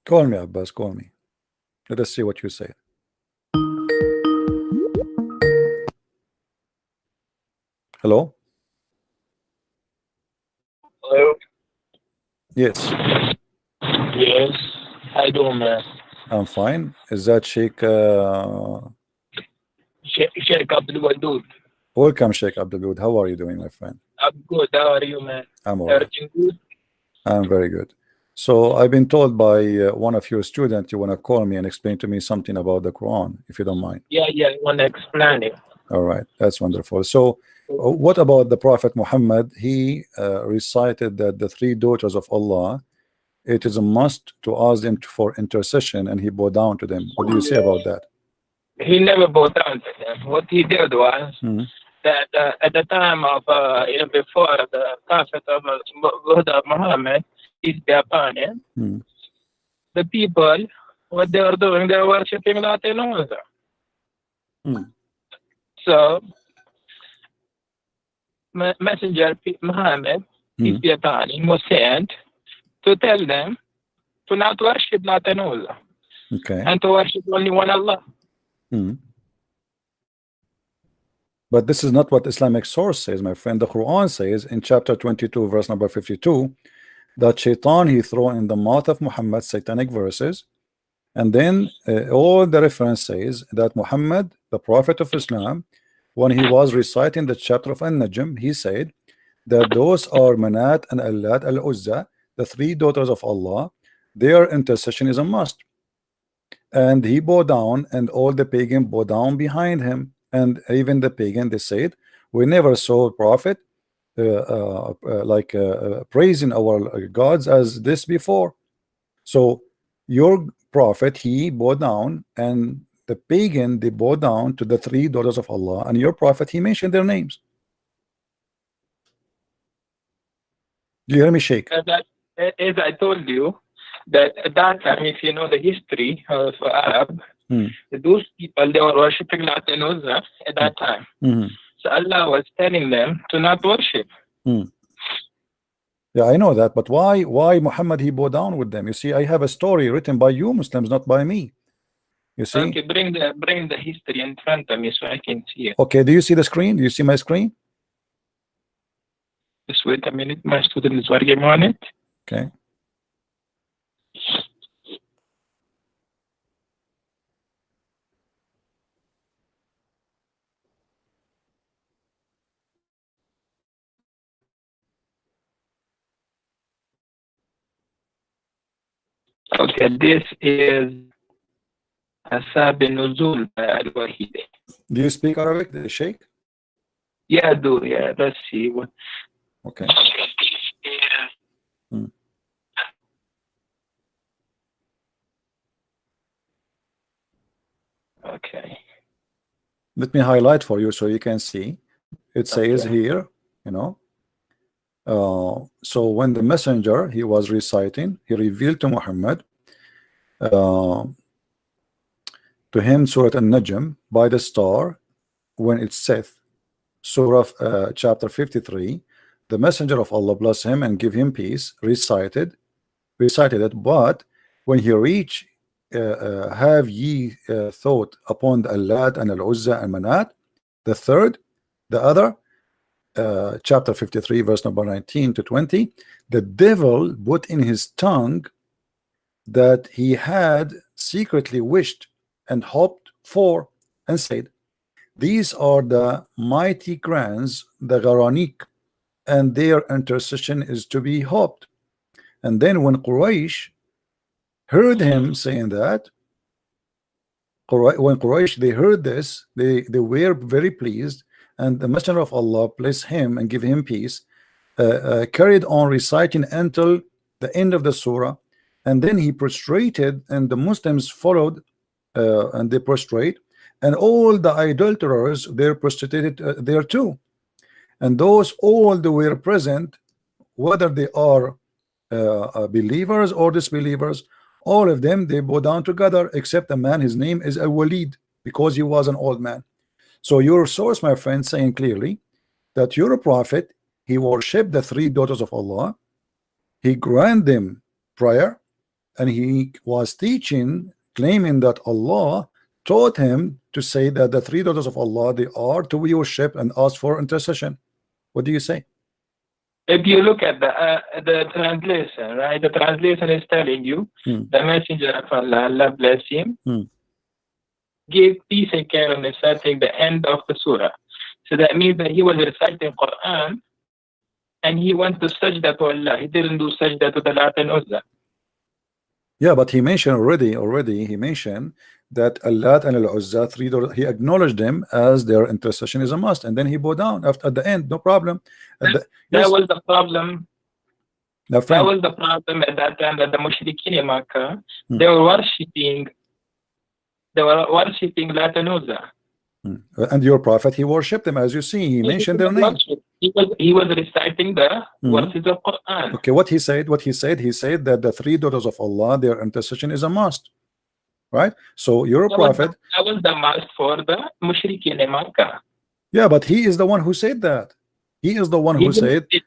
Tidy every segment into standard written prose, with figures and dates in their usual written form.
Call me, Abbas, call me. Let us see what you say. Hello? Hello? Yes, Yes. How you doing, man? I'm fine. Is that Sheikh? Sheikh Abdul Wadud. Welcome, Sheikh Abdul. How are you doing, my friend? I'm good. How are you, man? I'm all right. Everything good? I'm very good. So I've been told by one of your students you want to call me and explain to me something about the Quran, if you don't mind. Yeah, I want to explain it. All right, that's wonderful. So what about the Prophet Muhammad? He recited that the three daughters of Allah, it is a must to ask them for intercession, and he bowed down to them. What do you say about that? He never bowed down to them. What he did was that at the time of, before the Prophet of Muhammad, peace be upon him, the people, what they were doing, they were worshipping Latin also. So, Messenger Muhammad, peace be upon him, was sent to tell them to not worship Latin also, and to worship only one Allah. But this is not what Islamic source says, my friend. The Quran says in chapter 22, verse number 52, that Shaitan he thrown in the mouth of Muhammad satanic verses, and then all the reference says that Muhammad, the Prophet of Islam, when he was reciting the chapter of An-Najm, he said that those are Manat and Allat al-Uzza, the three daughters of Allah, their intercession is a must. And he bowed down, and all the pagan bowed down behind him. And even the pagan, they said, we never saw a prophet praising our gods as this before. So your prophet, he bowed down, and the pagan, they bowed down to the three daughters of Allah, and your prophet, he mentioned their names. Do you hear me, Sheikh? As I told you, that at that time, if you know the history of Arab, those people, they were worshipping Latin Uzza at that time. So Allah was telling them to not worship. Yeah, I know that, but why Muhammad he bowed down with them? You see, I have a story written by you Muslims, not by me. You see? Okay, bring the history in front of me so I can see it. Okay, do you see the screen? Do you see my screen? Just wait a minute, my student is working on it. Okay. Okay, this is Asab Nuzul by Al-Wahidi. Do you speak Arabic, Sheikh? Yeah, I do. Yeah, let's see. What... Okay. Okay. Let me highlight for you so you can see. It says here, you know. So when the messenger he was reciting, he revealed to Muhammad to him Surah An-Najm by the star when it saith, Surah chapter 53, the messenger of Allah bless him and give him peace recited it, but when he reached have ye thought upon the Allat and Al-Uzza and Manat, the third, the other, chapter 53 verse number 19 to 20, the devil put in his tongue that he had secretly wished and hoped for, and said, these are the mighty clans, the Gharanik, and their intercession is to be hoped. And then when Quraysh heard him saying that, when Quraysh they heard this, they were very pleased, and the messenger of Allah bless him and give him peace, carried on reciting until the end of the surah, and then he prostrated, and the Muslims followed, and they prostrate, and all the idolaters they prostrated there too, and those all they were present, whether they are believers or disbelievers, all of them they bow down together, except a man, his name is Al-Walid, because he was an old man. So your source, my friend, saying clearly that you're a prophet, he worshipped the three daughters of Allah, he granted them prayer, and he was teaching, claiming that Allah taught him to say that the three daughters of Allah, they are to worship and ask for intercession. What do you say? If you look at the translation, right? The translation is telling you the messenger of Allah, Allah bless him, gave peace and care on reciting the end of the surah. So that means that he was reciting Quran and he went to sajda to Allah. He didn't do sajda to the Lat and Uzza. Yeah, but he mentioned already he mentioned that Allah and Al-Uzza, three daughters, he acknowledged them as their intercession is a must, and then he bowed down at the end, no problem. That was the problem. That was the problem at that time, that the mushrikeen in Makkah, they were worshipping Lat and Uzza. And your prophet, he worshipped them, as you see, he mentioned their name. He was reciting the verses of Quran. Okay, what he said that the three daughters of Allah, their intercession is a must, right? So your prophet, that was the must for the mushrikeen in Makkah. Yeah, but he is the one who said that. He is the one who said. He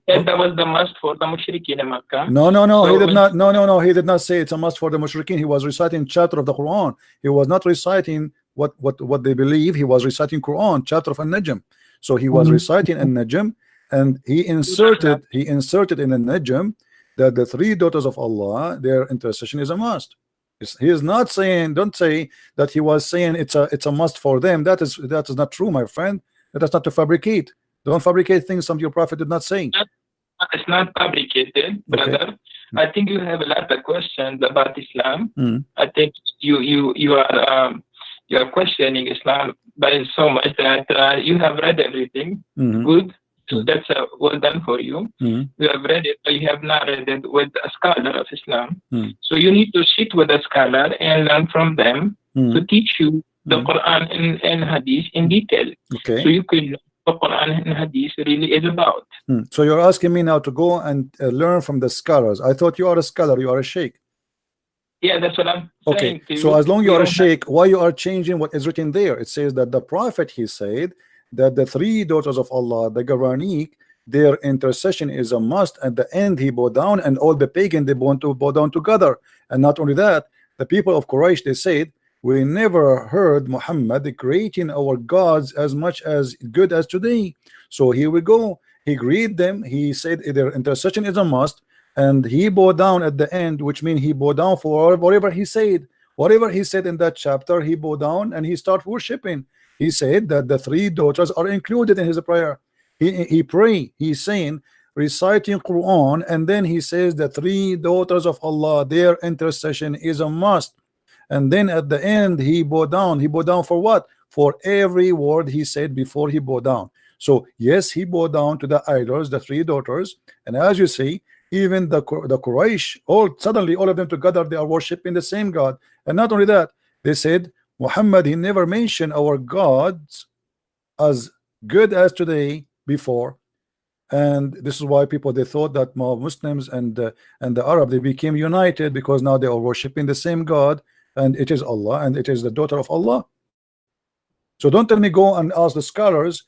said that was the must for the mushrikeen in Makkah. No, so he did not. No, he did not say it's a must for the mushrikeen. He was reciting chapter of the Quran. He was not reciting what they believe. He was reciting Quran, chapter of An-Najm. So he was reciting An-Najm, and he inserted in An-Najm that the three daughters of Allah, their intercession is a must. He is not saying, don't say that he was saying it's a must for them. That is not true, my friend. That is not to fabricate. Don't fabricate things some your prophet did not say. It's not fabricated, brother. Okay. I think you have a lot of questions about Islam. I think you are questioning Islam by so much that you have read everything. Good. So that's well done for you. You have read it, but you have not read it with a scholar of Islam. So you need to sit with a scholar and learn from them to teach you the Quran and Hadith in detail. Okay. So you can know what Quran and Hadith really is about. So you're asking me now to go and learn from the scholars. I thought you are a scholar, you are a sheikh. Yeah, that's what I'm saying. Okay, so as long you are a sheikh, why you are changing what is written there? It says that the prophet, he said that the three daughters of Allah, the Garaniq, their intercession is a must. At the end, he bowed down, and all the pagan, they want to bow down together. And not only that, the people of Quraysh, they said, we never heard Muhammad creating our gods as much as good as today. So here we go. He agreed them. He said their intercession is a must, and he bowed down at the end, which means he bowed down for whatever he said. Whatever he said in that chapter, he bowed down and he started worshiping. He said that the three daughters are included in his prayer. He pray. He's saying, reciting Quran, and then he says the three daughters of Allah, their intercession is a must. And then at the end, he bowed down. He bowed down for what? For every word he said before he bowed down. So yes, he bowed down to the idols, the three daughters, and as you see, even the Quraysh, suddenly all of them together, they are worshiping the same God. And not only that, they said Muhammad, he never mentioned our gods as good as today before. And this is why people, they thought that Muslims and the Arab, they became united because now they are worshiping the same God, and it is Allah, and it is the daughter of Allah. So don't tell me go and ask the scholars.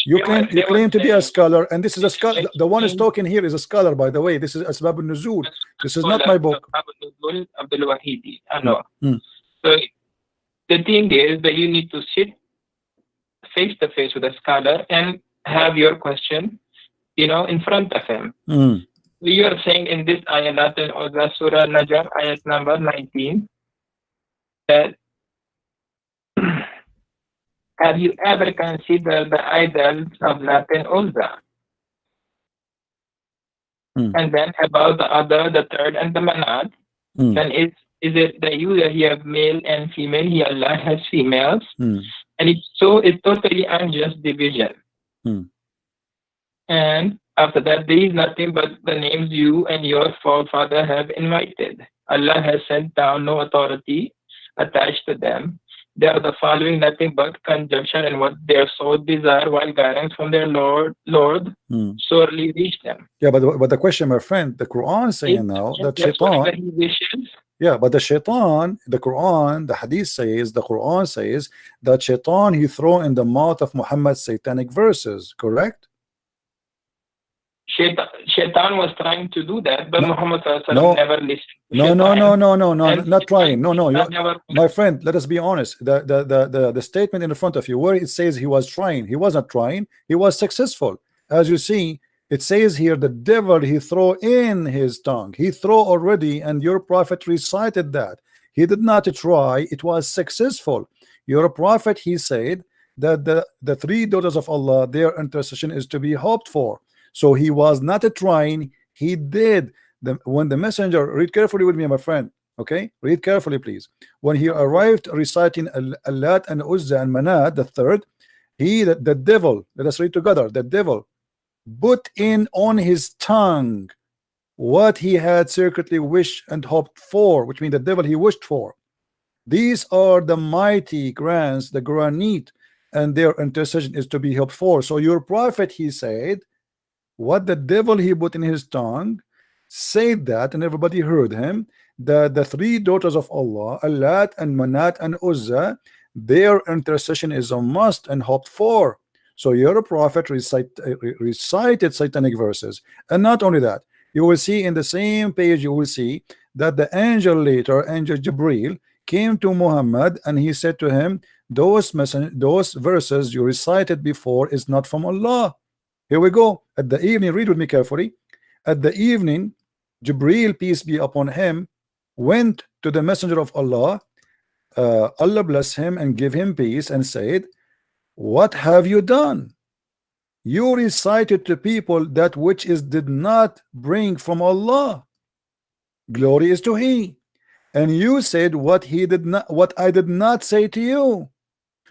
You claim to be a scholar, and this is a scholar. The one is talking here is a scholar, by the way. This is Asbab al-Nuzul. This is not my book. I know. So the thing is that you need to sit face to face with a scholar and have your question, in front of him. You are saying in this ayat or the Surah Najm, ayat number 19, that have you ever considered the idols of Lat and Uzza? And then about the third and the Manat, then is it that you have male and female? Here Allah has females, and it's totally unjust division. And after that, there is nothing but the names you and your forefather have invited. Allah has sent down no authority attached to them. They are the following nothing but conjunction, and what their soul desire, while guidance from their Lord sorely reach them. Yeah, but the question, my friend, the Quran saying now that Shaitan. Yeah, but the Shaitan, the Quran, the Hadith says, the Quran says that Shaitan, he throw in the mouth of Muhammad satanic verses, correct? Shaitan was trying to do that, but Muhammad never listened. No, not trying. My friend, let us be honest. The statement in front of you where it says he was trying, he was not trying, he was successful. As you see, it says here the devil he throw in his tongue. He throw already, and your prophet recited that. He did not try, it was successful. Your prophet, he said that the three daughters of Allah, their intercession is to be hoped for. So he was not trying, he did. When the messenger, read carefully with me, my friend, okay, read carefully please. When he arrived reciting Allat and Uzza and Manat, the third, the devil, let us read together, the devil put in on his tongue what he had secretly wished and hoped for, which means the devil he wished for. These are the mighty grants, the granite, and their intercession is to be hoped for. So your prophet, he said, what the devil he put in his tongue, said that, and everybody heard him, that the three daughters of Allah, Allat and Manat and Uzza, their intercession is a must and hoped for. So your prophet recited satanic verses. And not only that, you will see in the same page, you will see that the angel later, angel Jibril, came to Muhammad and he said to him, those verses you recited before is not from Allah. Here we go. At the evening, read with me carefully. At the evening, Jibril, peace be upon him, went to the messenger of Allah, Allah bless him and give him peace, and said, what have you done? You recited to people that which is did not bring from Allah. Glory is to He. And you said what I did not say to you.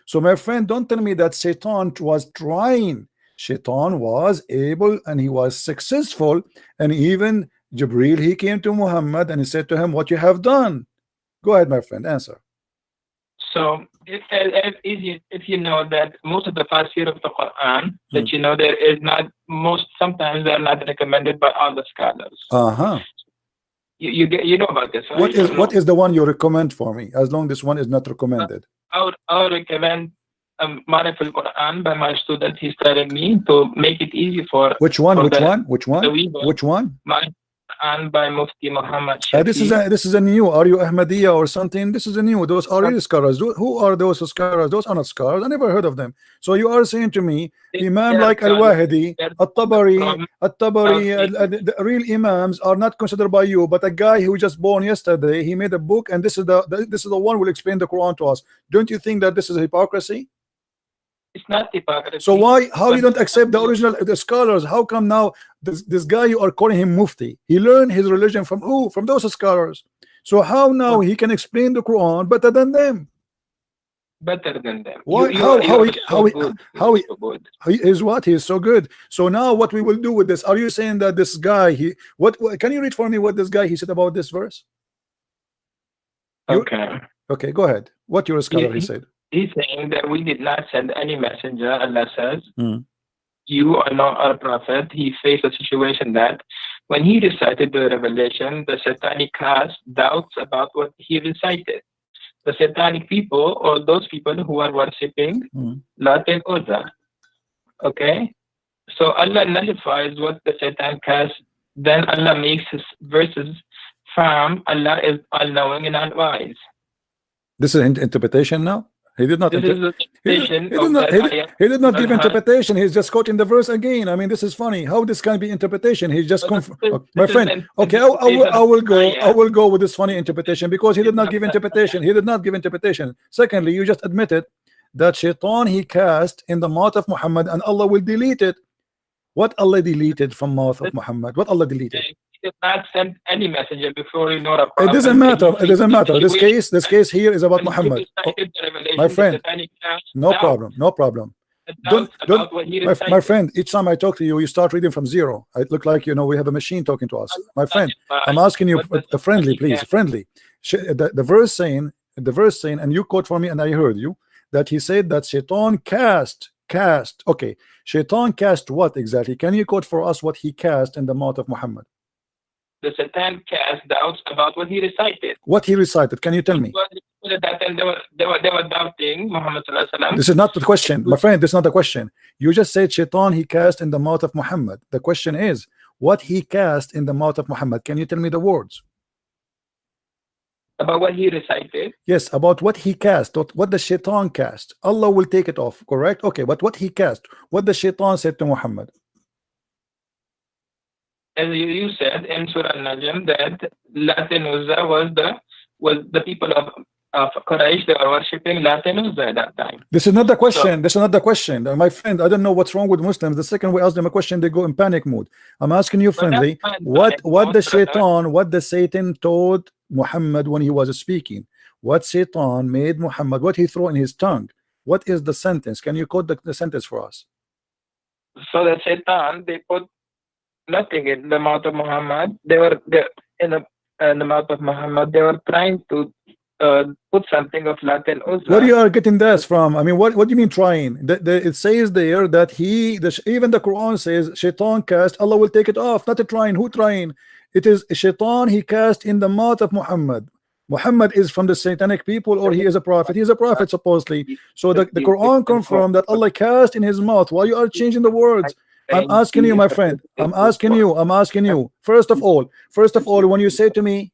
So my friend, don't tell me that Satan was trying. Shaitan was able and he was successful, and even Jibril, he came to Muhammad and he said to him, what you have done. Go ahead, my friend, answer. So if you know that most of the tafsir of the Quran, that you know there is not, sometimes they are not recommended by all the scholars. You know about this, right? What is the one you recommend for me, as long this one is not recommended? I'll recommend Marif al-Quran by my student. He's telling me to make it easy for which one? And by Mufti Muhammad this is a new. Are you Ahmadiyya or something? This is a new. Those are real scholars. Who are those scholars? Those are not scholars. I never heard of them. So you are saying to me, Imam like Al-Wahidi, At-Tabari, the real imams are not considered by you, but a guy who just born yesterday, he made a book, and this is the one who will explain the Quran to us. Don't you think that this is hypocrisy? It's not hypocrisy. So how you don't accept the original, the scholars? How come now this guy you are calling him Mufti? He learned his religion from who? From those scholars. So how now he can explain the Quran better than them? Better than them. What? He is what? He is so good. So now what we will do with this? Are you saying that this guy what can you read for me what this guy he said about this verse? Okay, go ahead. What your scholar he said? He's saying that we did not send any messenger. Allah says, you are not our prophet. He faced a situation that when he recited the revelation, the satanic cast doubts about what he recited. The satanic people, or those people who are worshipping Lat and Uzza. Okay? So Allah nullifies what the Satan cast. Then Allah makes his verses firm. Allah is all-knowing and all-wise. This is interpretation now? He did not. He did not give interpretation. He's just quoting the verse again. I mean, this is funny. How this can be interpretation? He's just my friend. Okay, I will go with this funny interpretation because he did not give interpretation. He did not give interpretation. Secondly, you just admitted that Shaitan he cast in the mouth of Muhammad, and Allah will delete it. What Allah deleted from mouth of Muhammad? What Allah deleted? He did not send any messenger before you know a prophet. It doesn't matter. It doesn't matter. This case here is about Muhammad. My friend, no problem. My friend, each time I talk to you, you start reading from zero. I look like we have a machine talking to us. My friend, I'm asking you friendly, please, friendly. The verse saying, and you quote for me, and I heard you that he said that Shaitan cast. Okay, Shaitan cast what exactly? Can you quote for us what he cast in the mouth of Muhammad? The Satan cast doubts about what he recited. What he recited? Can you tell me? They were doubting Muhammad. This is not the question, my friend. This is not the question. You just said Shaitan he cast in the mouth of Muhammad. The question is, what he cast in the mouth of Muhammad. Can you tell me the words? About what he recited? Yes, about what he cast, what the shaitan cast. Allah will take it off, correct? Okay, but what he cast, what the shaitan said to Muhammad. As you said in Surah Al-Najm, that Lat and Uzza was the people of Quraysh. They were worshipping Lat and Uzza at that time. This is not the question. This is not the question. My friend, I don't know what's wrong with Muslims. The second we ask them a question, they go in panic mode. I'm asking you friendly, what the shaitan, what the Satan told Muhammad when he was speaking? What Satan made Muhammad, what he threw in his tongue? What is the sentence? Can you quote the sentence for us? So the Satan, they put nothing in the mouth of Muhammad. They were in the mouth of Muhammad. They were trying to put something of Lat and Uzza. Where you are getting this from? I mean, what do you mean trying? It says there that even the Quran says shaitan cast, Allah will take it off. Not a trying. Who trying? It is shaitan he cast in the mouth of Muhammad. Muhammad is from the satanic people, or he is a prophet? He is a prophet supposedly. So the Quran confirmed that Allah cast in his mouth. Why you are changing the words? I'm asking you, my friend. I'm asking you. First of all, when you say to me,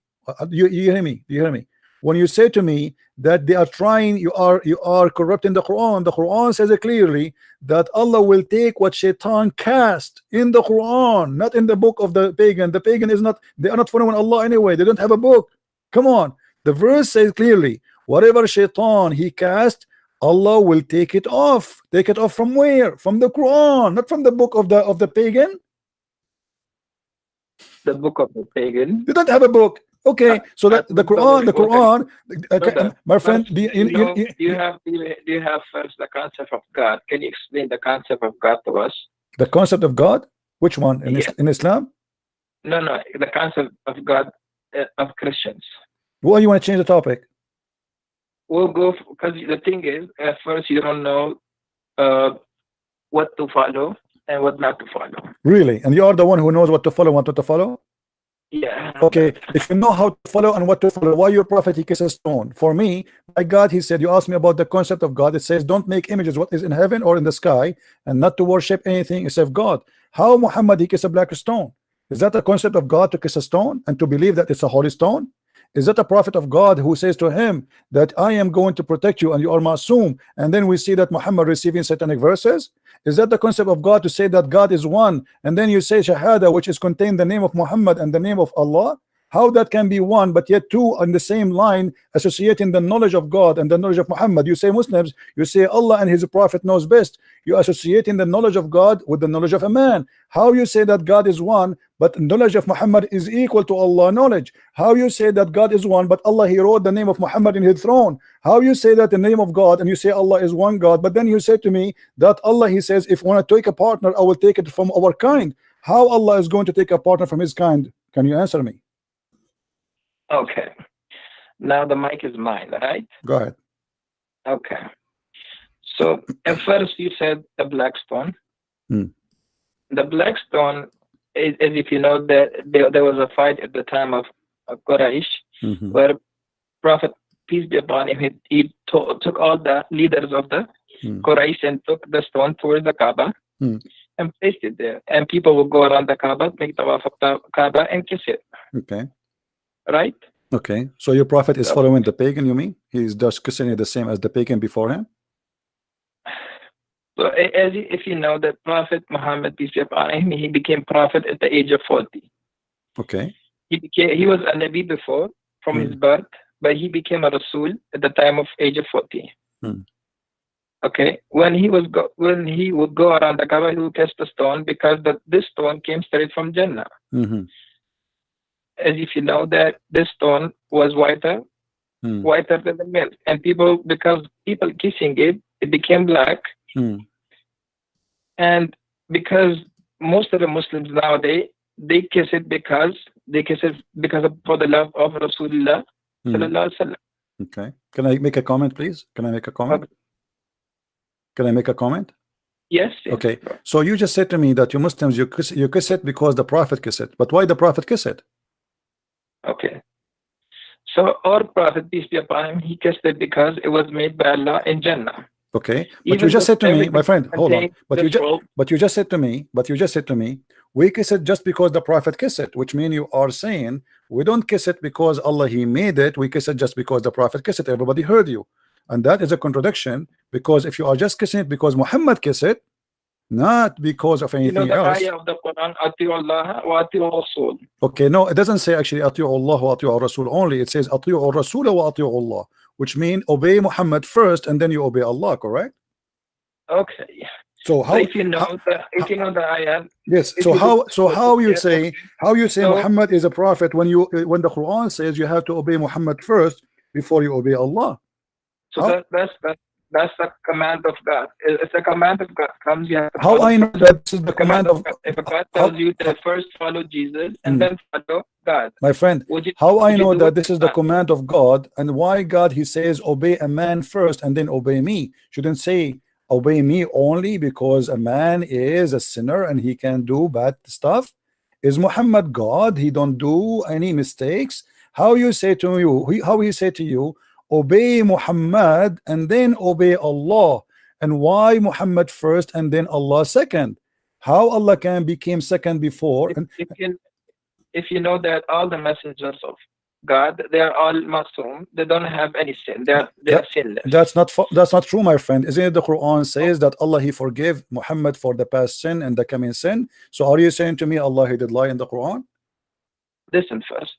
you hear me? Do you hear me? When you say to me that they are trying, you are corrupting the Quran. The Quran says it clearly that Allah will take what shaitan cast in the Quran, not in the book of the pagan. The pagan is not, they are not following Allah anyway. They don't have a book. Come on. The verse says clearly, whatever shaitan he cast, Allah will take it off. Take it off from where? From the Quran, not from the book of the pagan. The book of the pagan. You don't have a book. Okay, so that the Quran, my friend, do you have first the concept of God? Can you explain the concept of God to us? The concept of God? Which one? In Islam? No, the concept of God of Christians. Why you want to change the topic? We'll go because the thing is, at first you don't know what to follow and what not to follow. Really? And you are the one who knows what to follow, what not to follow? Yeah. Okay, if you know how to follow and what to follow, why your prophet he kisses a stone? For me, my God, he said, you asked me about the concept of God. It says, don't make images what is in heaven or in the sky, and not to worship anything except God. How Muhammad he kissed a black stone? Is that a concept of God to kiss a stone and to believe that it's a holy stone? Is that a prophet of God who says to him that I am going to protect you and you are Masum? And then we see that Muhammad receiving satanic verses. Is that the concept of God to say that God is one, and then you say Shahada, which is contained the name of Muhammad and the name of Allah? How that can be one but yet two on the same line, associating the knowledge of God and the knowledge of Muhammad? You say Muslims, you say Allah and his prophet knows best. You associating the knowledge of God with the knowledge of a man. How you say that God is one but knowledge of Muhammad is equal to Allah knowledge? How you say that God is one but Allah he wrote the name of Muhammad in his throne? How you say that the name of God and you say Allah is one God, but then you say to me that Allah he says if I want to take a partner I will take it from our kind? How Allah is going to take a partner from his kind? Can you answer me? Okay. Now the mic is mine, right? Go ahead. Okay. So at first you said the black stone. The black stone is, as if you know that there was a fight at the time of Quraysh, where Prophet peace be upon him, he took all the leaders of the Quraysh and took the stone towards the Kaaba and placed it there. And people will go around the Kaaba, make tawaf of the Kaaba and kiss it. Okay. Right? Okay. So your prophet is following the pagan, you mean? He's just kissing it the same as the pagan before him? So if you know that Prophet Muhammad, peace be upon him, he became prophet at the age of 40. Okay. He was a Nabi before from his birth, but he became a Rasul at the time of age of 40. Okay. When he would go around the Kaaba, he would cast the stone because this stone came straight from Jannah. As if you know that this stone was whiter than the milk, and because people kissing it, it became black. And because most of the Muslims nowadays they kiss it because for the love of Rasulullah sallallahu alaihi wasallam. Okay. Can I make a comment, please? Can I make a comment? Can I make a comment? Yes. Okay. So you just said to me that you Muslims you kiss it because the Prophet kiss it. But why the Prophet kiss it? Okay. So our Prophet, peace be upon him, he kissed it because it was made by Allah in Jannah. Okay. But you just said to me, my friend, hold on. But you just said to me, we kiss it just because the prophet kiss it, which means you are saying we don't kiss it because Allah he made it, we kiss it just because the prophet kissed it. Everybody heard you, and that is a contradiction, because if you are just kissing it because Muhammad kissed it, not because of anything the else. ayah of the Quran, Ati'u Allah wa Ati'u Rasul. Okay, no, it doesn't say actually Ati'u Allah wa Ati'u Rasul only. It says Ati'u Rasul wa Ati'u Allah, which means obey Muhammad first and then you obey Allah, correct? Okay. So how, if you know the ayah. Yes. So how you say Muhammad is a prophet when the Quran says you have to obey Muhammad first before you obey Allah? So that's the command of God. It's a command of God. Comes you have to how I know that this is the command of God? If God tells you to first follow Jesus and then follow God. My friend, how I know that this is the command of God, and why God he says obey a man first and then obey me? Shouldn't say obey me only because a man is a sinner and he can do bad stuff. Is Muhammad God? He don't do any mistakes. How you say to you, how he say to you, obey Muhammad and then obey Allah? And why Muhammad first and then Allah second? How Allah can become second before? If you know that all the messengers of God, they are all Masum, they don't have any sin, they are sinless. That's not true, my friend. Isn't it the Quran says that Allah he forgave Muhammad for the past sin and the coming sin? So are you saying to me Allah he did lie in the Quran? Listen first.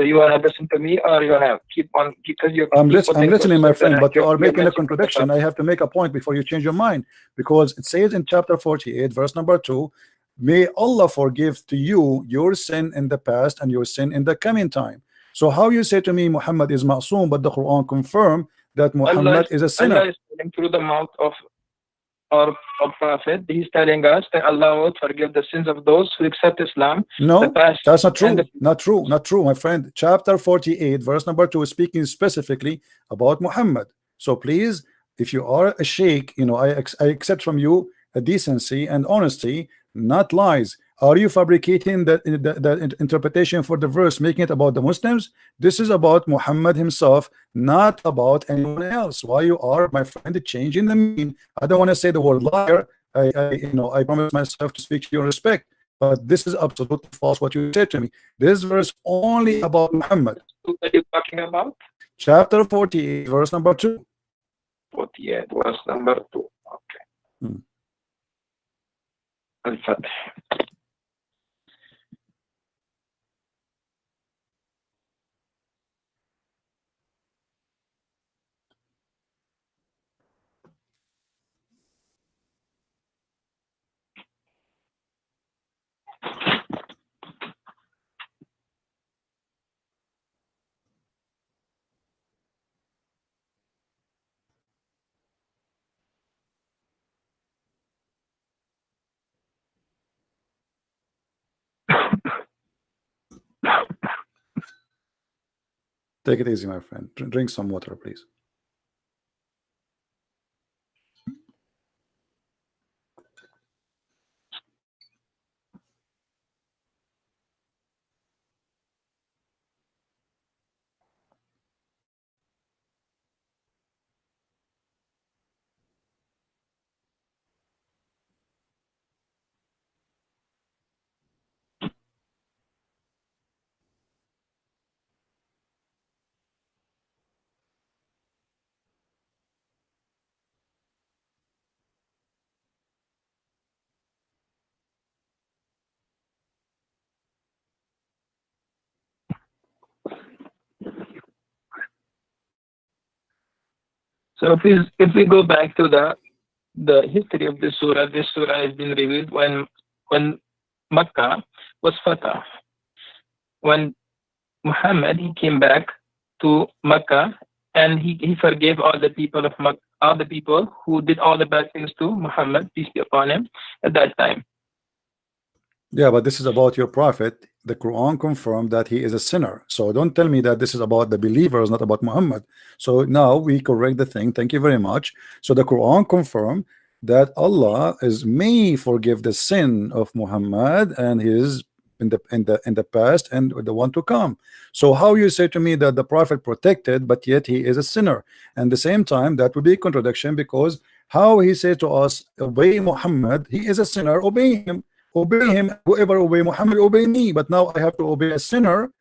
You wanna listen to me, or you wanna keep on, because I'm listening, my friend, but you are making a contradiction. I have to make a point before you change your mind, because it says in chapter 48 verse number 2, may Allah forgive to you your sin in the past and your sin in the coming time. So how you say to me Muhammad is ma'soom, but the Quran confirm that Muhammad is a sinner? Allah is telling through the mouth of our prophet, he's telling us that Allah will forgive the sins of those who accept Islam. No, that's not true. Not true, my friend. Chapter 48 verse number 2 is speaking specifically about Muhammad. So please, if you are a sheikh, I accept from you a decency and honesty, not lies. Are you fabricating the interpretation for the verse, making it about the Muslims? This is about Muhammad himself, not about anyone else. Why you are, my friend, changing the meaning? I don't want to say the word liar. I promise myself to speak to your respect, but this is absolutely false what you said to me. This verse only about Muhammad. What are you talking about? Chapter 48 verse number 2. 48 verse number 2. Okay. Al-Fatih. Take it easy, my friend. Drink some water, please. So if we go back to the history of this surah has been revealed when Makkah was Fatah. When Muhammad he came back to Makkah and he forgave all the people of Makkah, all the people who did all the bad things to Muhammad, peace be upon him, at that time. Yeah, but this is about your prophet. The Quran confirmed that he is a sinner. So don't tell me that this is about the believers, not about Muhammad. So now we correct the thing. Thank you very much. So the Quran confirmed that Allah may forgive the sin of Muhammad and his in the past and the one to come. So how you say to me that the prophet protected, but yet he is a sinner? And the same time, that would be a contradiction, because how he said to us, obey Muhammad, he is a sinner, obey him. obey him. Whoever obey Muhammad obey me. But now I have to obey a sinner.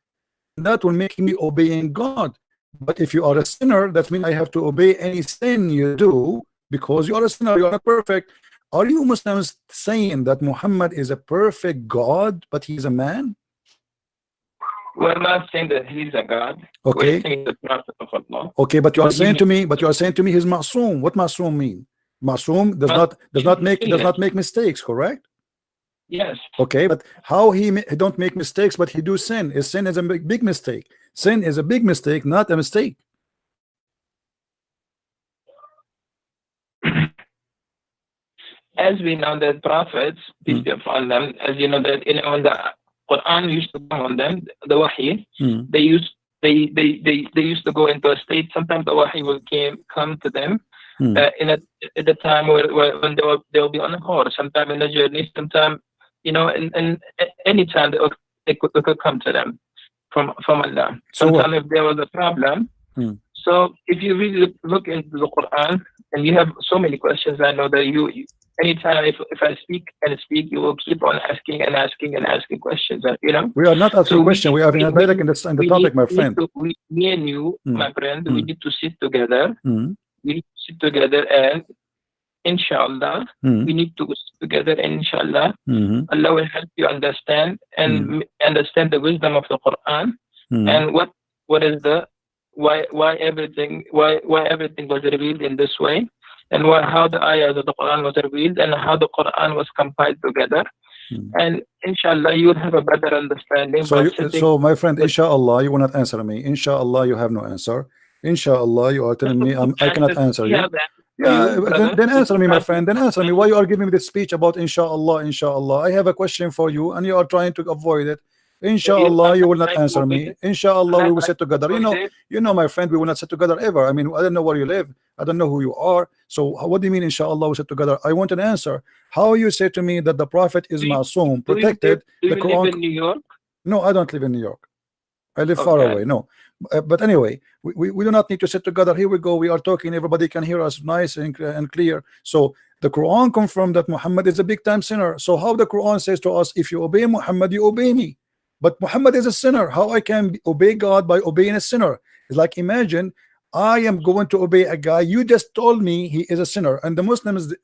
That will make me obeying God. But if you are a sinner, that means I have to obey any sin you do, because you are a sinner, you are not perfect. Are you Muslims saying that Muhammad is a perfect God, but he's a man? We're not saying that he's a God. Okay. We're saying the Prophet of Allah. Okay, but you are saying to me, he's ma'soom. What ma'soom mean? Ma'soom does not make mistakes, correct? Yes. Okay, but how he don't make mistakes, but he do sin? Sin is a big mistake. Sin is a big mistake, not a mistake. As we know that prophets, peace be upon them, as you know that when the Quran used to come on them, the Wahy, they used to go into a state. Sometimes the Wahy will come to them at the time when they'll be on a horse, sometime in the journey, sometime and any time they could come to them from Allah. Sometimes if there was a problem. So if you really look into the Quran, and you have so many questions, I know that you anytime if I speak, you will keep on asking questions. We are not asking questions. We are in the topic, my friend. Me and you, my friend, we need to sit together. We need to sit together, and inshallah, we need to sit together, and inshallah, Allah will help you understand understand the wisdom of the Quran and what is the why everything was revealed in this way, and how the ayahs of the Quran was revealed, and how the Quran was compiled together. And inshallah you will have a better understanding. So my friend, inshallah you will not answer me. Inshallah you have no answer. Inshallah you are telling me I cannot answer you. Yeah, then answer me, my friend. Then answer me. Why you are giving me this speech about inshallah? I have a question for you, and you are trying to avoid it. Inshallah you will not answer me. Inshallah we will sit together. You know my friend, we will not sit together ever. I mean, I don't know where you live, I don't know who you are. So what do you mean inshallah we sit together? I want an answer. How you say to me that the Prophet is ma'soom, protected? Do you live in New York? No, I don't live in New York. I live far away. No, but anyway, we do not need to sit together. Here we go. We are talking. Everybody can hear us nice and clear. So the Quran confirmed that Muhammad is a big time sinner. So how the Quran says to us, if you obey Muhammad, you obey me. But Muhammad is a sinner. How I can obey God by obeying a sinner? It's like, imagine I am going to obey a guy you just told me he is a sinner, and the Muslims,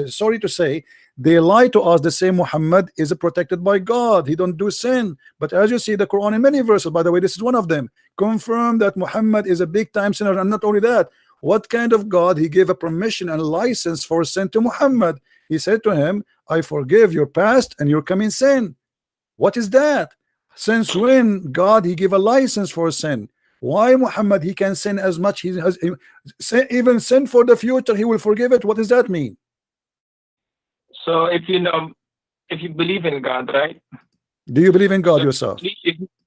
sorry to say, they lie to us. They say Muhammad is protected by God, he don't do sin. But as you see, the Quran in many verses, by the way, this is one of them, confirm that Muhammad is a big time sinner. And not only that, what kind of God? He gave a permission and license for sin to Muhammad. He said to him, I forgive your past and your coming sin. What is that? Since when God he gave a license for sin? Why Muhammad he can sin as much he has, even sin for the future he will forgive it? What does that mean? So if you believe in God, right? Do you believe in God yourself?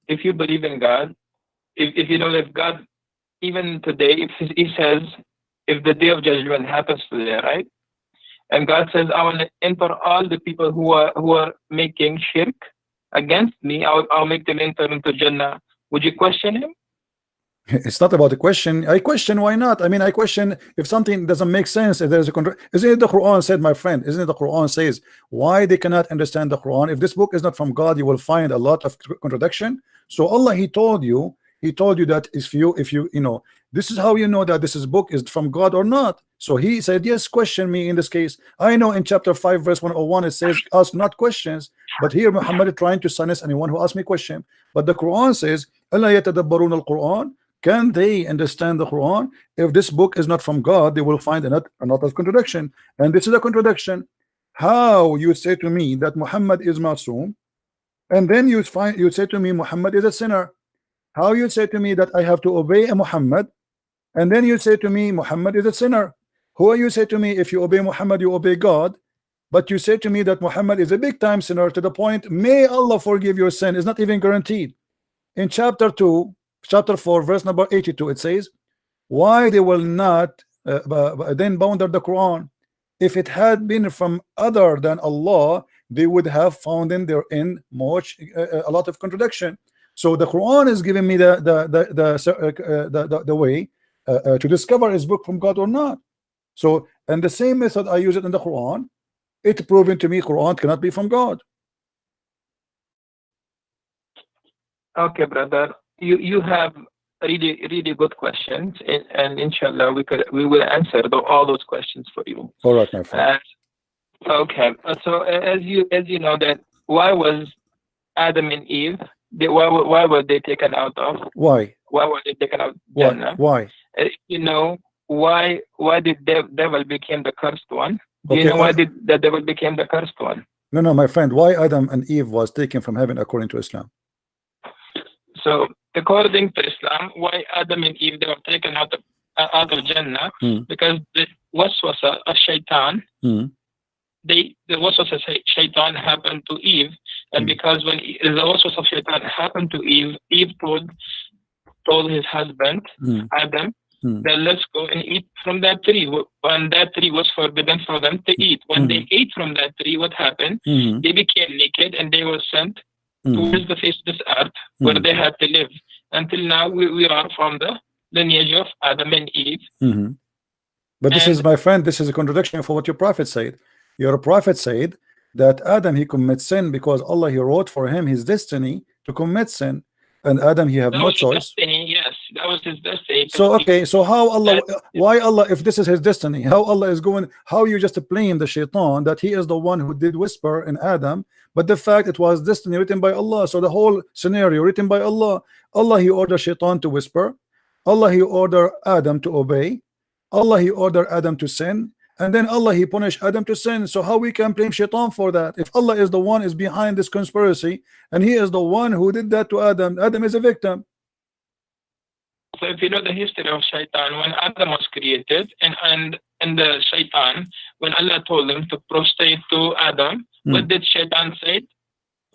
If you believe in God, if you know that God, even today, if he says, if the day of judgment happens today, right? And God says, I will enter all the people who are making shirk against me, I'll make them enter into Jannah. Would you question him? It's not about the question. I question why not. I mean, I question if something doesn't make sense. If there's isn't it the Quran said, my friend? Isn't it the Quran says why they cannot understand the Quran? If this book is not from God, you will find a lot of contradiction. So Allah, He told you that if you know, this is how you know that this book is from God or not. So He said, yes, question me in this case. I know in chapter 5 verse 101 it says ask not questions, but here Muhammad is trying to silence anyone who asks me question. But the Quran says, Allah yatadabbarun al-Quran. Can they understand the Quran? If this book is not from God, they will find another contradiction. And this is a contradiction. How you say to me that Muhammad is Masoom, and then you say to me Muhammad is a sinner? How you say to me that I have to obey a Muhammad, and then you say to me Muhammad is a sinner? Who are you say to me if you obey Muhammad you obey God, but you say to me that Muhammad is a big time sinner to the point may Allah forgive your sin is not even guaranteed. In chapter 4 verse number 82 it says, why they will not then bounder the Quran? If it had been from other than Allah, they would have found in therein much a lot of contradiction. So the Quran is giving me the way to discover is book from God or not. So, and the same method I use it in the Quran, it proven to me Quran cannot be from God. Okay, brother. You have really good questions, and inshallah we will answer all those questions for you. All right, my friend. Okay. So as you know that why was Adam and Eve? Why were they taken out of? Why? Why were they taken out of Jannah? Why? You know why did the devil became the cursed one? Do Okay, you know why did the devil became the cursed one? No, my friend. Why Adam and Eve was taken from heaven according to Islam? So according to Islam, why Adam and Eve they were taken out of Jannah? Because the waswasa of shaitan. The waswasa shaitan happened to Eve, and because when the waswasa of shaitan happened to Eve, Eve told his husband Adam that let's go and eat from that tree. When that tree was forbidden for them to eat, when they ate from that tree, what happened? They became naked and they were sent towards the face of this earth where they had to live. Until now, we are from the lineage of Adam and Eve. But this is, my friend, this is a contradiction for what your prophet said. Your prophet said that Adam, he commits sin because Allah, he wrote for him his destiny to commit sin, and Adam, he have no choice. Destiny, yes, that was his destiny. So okay, so how Allah, why Allah, if this is his destiny, how Allah is going, how you just blame the shaitan that he is the one who did whisper in Adam, but the fact it was destiny written by Allah. So the whole scenario written by Allah. Allah, he ordered shaitan to whisper, Allah, he ordered Adam to obey, Allah, he ordered Adam to sin, and then Allah, he punished Adam to sin. So how we can blame shaitan for that? If Allah is the one is behind this conspiracy and he is the one who did that to Adam, Adam is a victim. So if you know the history of shaitan, when Adam was created and the shaitan, when Allah told him to prostrate to Adam, what did shaitan say?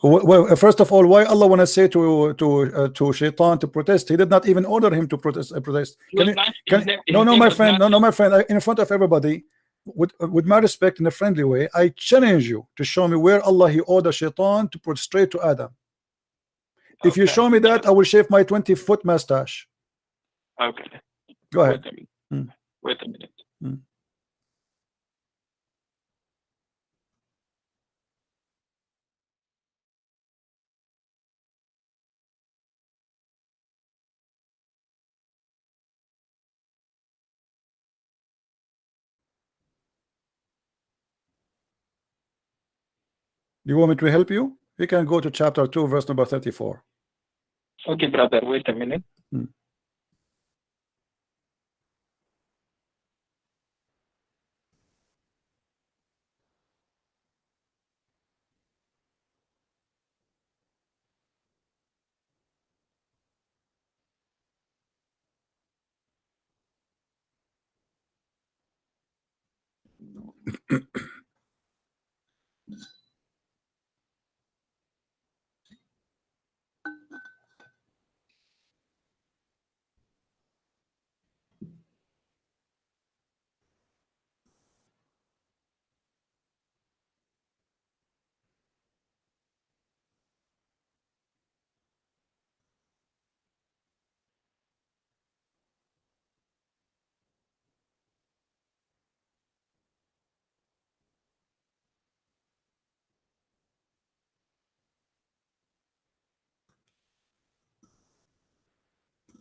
Well, first of all, why Allah want to say to shaitan to protest? He did not even order him to protest. No, my friend, no, my friend, in front of everybody, with my respect, in a friendly way, I challenge you to show me where Allah, he ordered shaitan to prostrate to Adam. If you show me that, I will shave my 20-foot mustache. Okay. Go ahead. Wait a minute. Do you want me to help you? You can go to chapter 2, verse number 34. Okay, brother, wait a minute.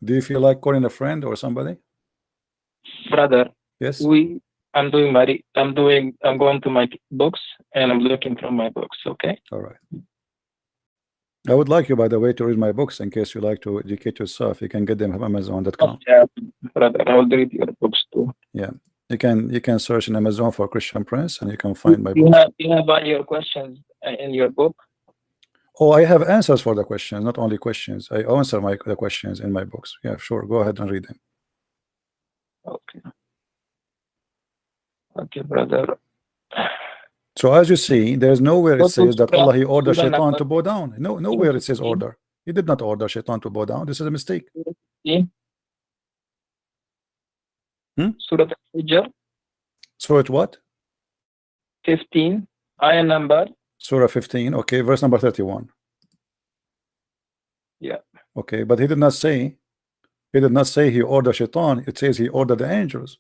Do you feel like calling a friend or somebody? Brother, yes. I'm going to my books and I'm looking from my books, okay? All right. I would like you, by the way, to read my books in case you like to educate yourself. You can get them from Amazon.com. Yeah, brother, I will read your books too. Yeah. You can search in Amazon for Christian Prince and you can find my books. You have all your questions in your book? Oh, I have answers for the questions, not only questions. I answer the questions in my books. Yeah, sure. Go ahead and read them. Okay. Okay, brother. So as you see, there's nowhere it says that Allah, he ordered shaitan to bow down. Nowhere it says order. He did not order shaitan to bow down. This is a mistake. Surah Al-Hijr. Surah what? 15. Ayah number. Surah 15. Okay, verse number 31. Yeah. Okay, but he did not say he ordered shaitan. It says he ordered the angels.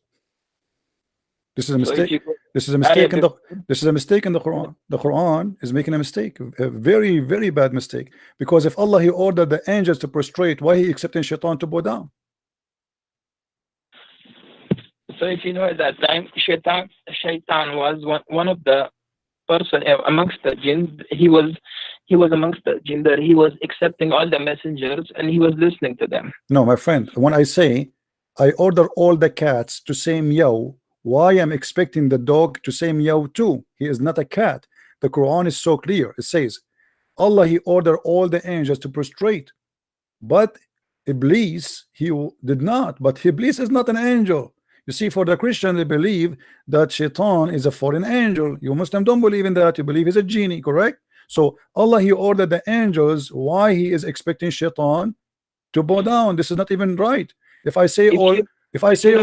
This is a mistake. This is a mistake in the Quran. The Quran is making a mistake, a very, very bad mistake. Because if Allah, he ordered the angels to prostrate, why he accepting shaitan to bow down? So if you know, at that time, shaitan was one of the person amongst the jinn. He was amongst the jinn that he was accepting all the messengers and he was listening to them. No, my friend, when I say I order all the cats to say meow, why I'm expecting the dog to say meow too? He is not a cat. The Quran is so clear. It says Allah, he ordered all the angels to prostrate, but Iblis, he did not. But Iblis is not an angel. You see, for the Christian, they believe that shaitan is a foreign angel. You Muslim don't believe in that. You believe he's a genie, correct? So Allah, he ordered the angels. Why he is expecting shaitan to bow down? This is not even right. If I say my friend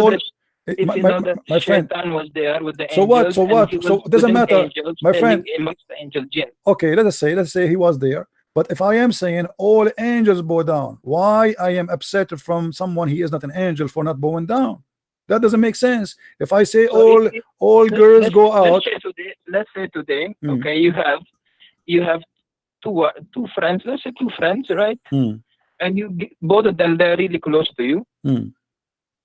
was there with the so angels, what? So it doesn't matter, my friend. Amongst the angel jinn. Okay, let's say he was there. But if I am saying all angels bow down, why I am upset from someone he is not an angel for not bowing down? That doesn't make sense. If I say all girls go out, let's say today, okay, you have two friends. Let's say two friends, right? And both of them, they're really close to you.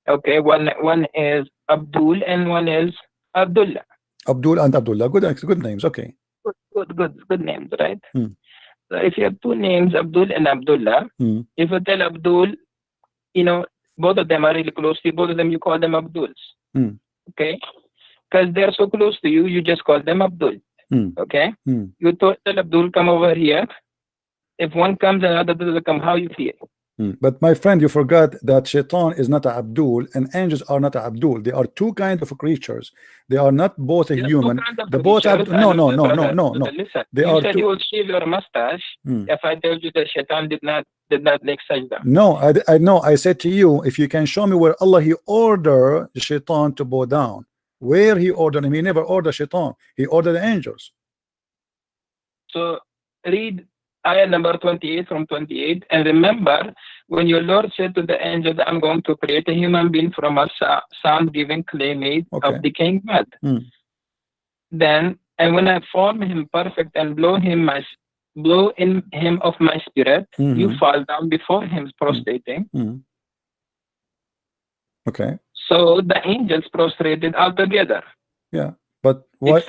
Okay, one is Abdul and one is Abdullah. Abdul and Abdullah, good names. Okay, good names, right? So if you have two names, Abdul and Abdullah, if you tell Abdul, you know, both of them are really close to you, both of them you call them Abduls. Okay, because they're so close to you, you just call them Abdul. Okay, you tell Abdul, come over here. If one comes and another doesn't come, how you feel? But my friend, you forgot that shaitan is not a Abdul and angels are not a Abdul. They are two kinds of creatures. They are not both a human. They both are no. Listen, they you are said two. you will shave your mustache if I told you that shaitan did not make sajda. No, I know. I said to you, if you can show me where Allah he ordered the shaitan to bow down, where he ordered him. He never ordered shaitan. He ordered the angels. So read ayah number 28 from 28, and remember when your Lord said to the angel that I'm going to create a human being from a sound-giving clay made of decaying mud. Then, and when I form him perfect and blow in him of my spirit, you fall down before him prostrating. Okay. So the angels prostrated all together. Yeah. But why is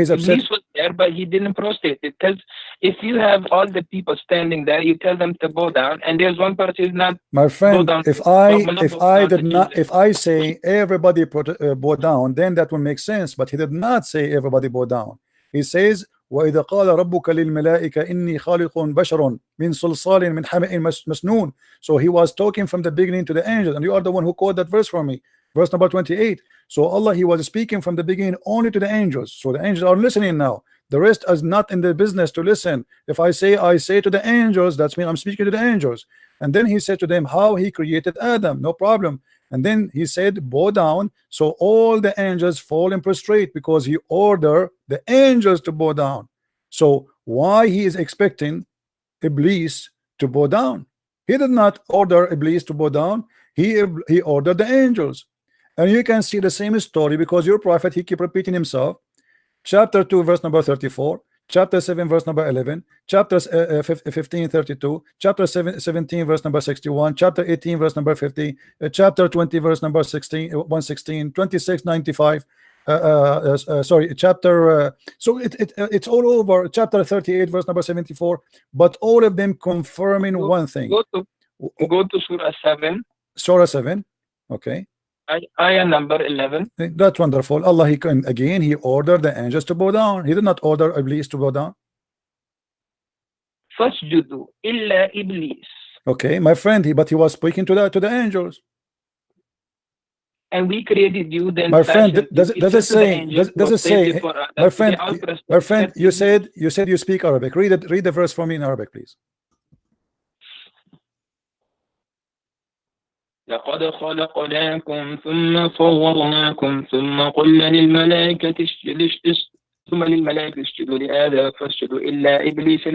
upset? Iblis was there, but he didn't prostrate. Because if you have all the people standing there, you tell them to bow down, and there's one person who's not. My friend, if I say everybody bow down, then that will make sense. But he did not say everybody bow down. He says, وَإِذَا قَالَ رَبُّكَ لِلْمَلَائِكَةِ إِنِّي خَالِقٌ بَشَرٌ مِنْ صَلْصَالٍ مِنْ حَمَإٍ مَسْنُونٍ. So he was talking from the beginning to the angels, and you are the one who quoted that verse for me. Verse number 28. So Allah, he was speaking from the beginning only to the angels. So the angels are listening now. The rest is not in the business to listen. If I say to the angels, that's mean I'm speaking to the angels. And then he said to them how he created Adam, no problem. And then he said bow down. So all the angels fall and prostrate because he ordered the angels to bow down. So why he is expecting Iblis to bow down? He did not order Iblis to bow down. He ordered the angels. And you can see the same story because your prophet, he keep repeating himself. Chapter 2 verse number 34, chapter 7 verse number 11, chapter 15 32, chapter 17 verse number 61, chapter 18 verse number 50, chapter 20 verse number 116, 26 95, sorry, chapter so it's all over. Chapter 38 verse number 74, but all of them confirming one thing. Go to Surah 7. Surah 7, okay. Ayah number 11. That's wonderful. Allah, he ordered the angels to bow down. He did not order Iblis to bow down. Fasjudu illa Iblis. Okay, my friend, but he was speaking to the angels. And we created you. Then my friend, does it say? Does it say? My friend, you said you speak Arabic. Read the verse for me in Arabic, please. لقد خلقناكم ثم صورناكم ثم قلنا للملائكة اسجدوا لآدم فاسجدوا إلا إبليس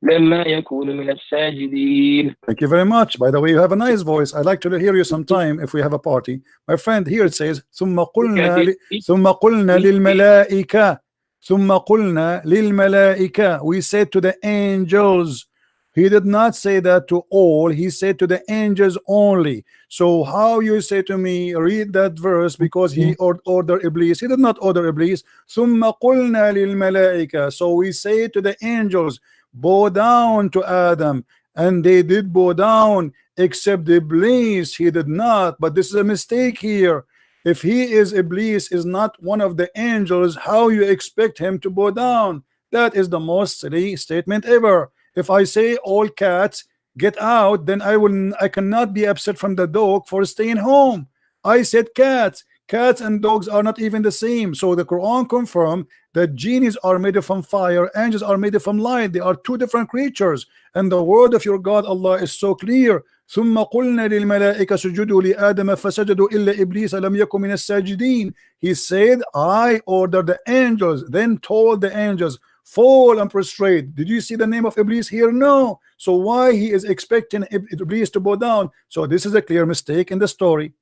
لما يكون من الساجدين. Thank you very much. By the way, you have a nice voice. I'd like to hear you sometime if we have a party. My friend, here it says ثم قلنا للملائكة ثم قلنا للملائكة. We said to the angels. He did not say that to all. He said to the angels only. So how you say to me, read that verse because he ordered Iblis. He did not order Iblis. ثم قلنا للملائكة. So we say to the angels, bow down to Adam. And they did bow down, except Iblis, he did not. But this is a mistake here. If he is Iblis, is not one of the angels, how you expect him to bow down? That is the most silly statement ever. If I say all cats get out, then I cannot be upset from the dog for staying home. I said cats. Cats and dogs are not even the same. So the Quran confirmed that genies are made from fire, angels are made from light. They are two different creatures. And the word of your God Allah is so clear. ثم قلنا للملائكة سجدوا لآدم فسجدوا إلا إبليس لم يكن من الساجدين. He said, I ordered the angels, then told the angels, fall and prostrate. Did you see the name of Iblis here? No. So why he is expecting Iblis to bow down? So this is a clear mistake in the story.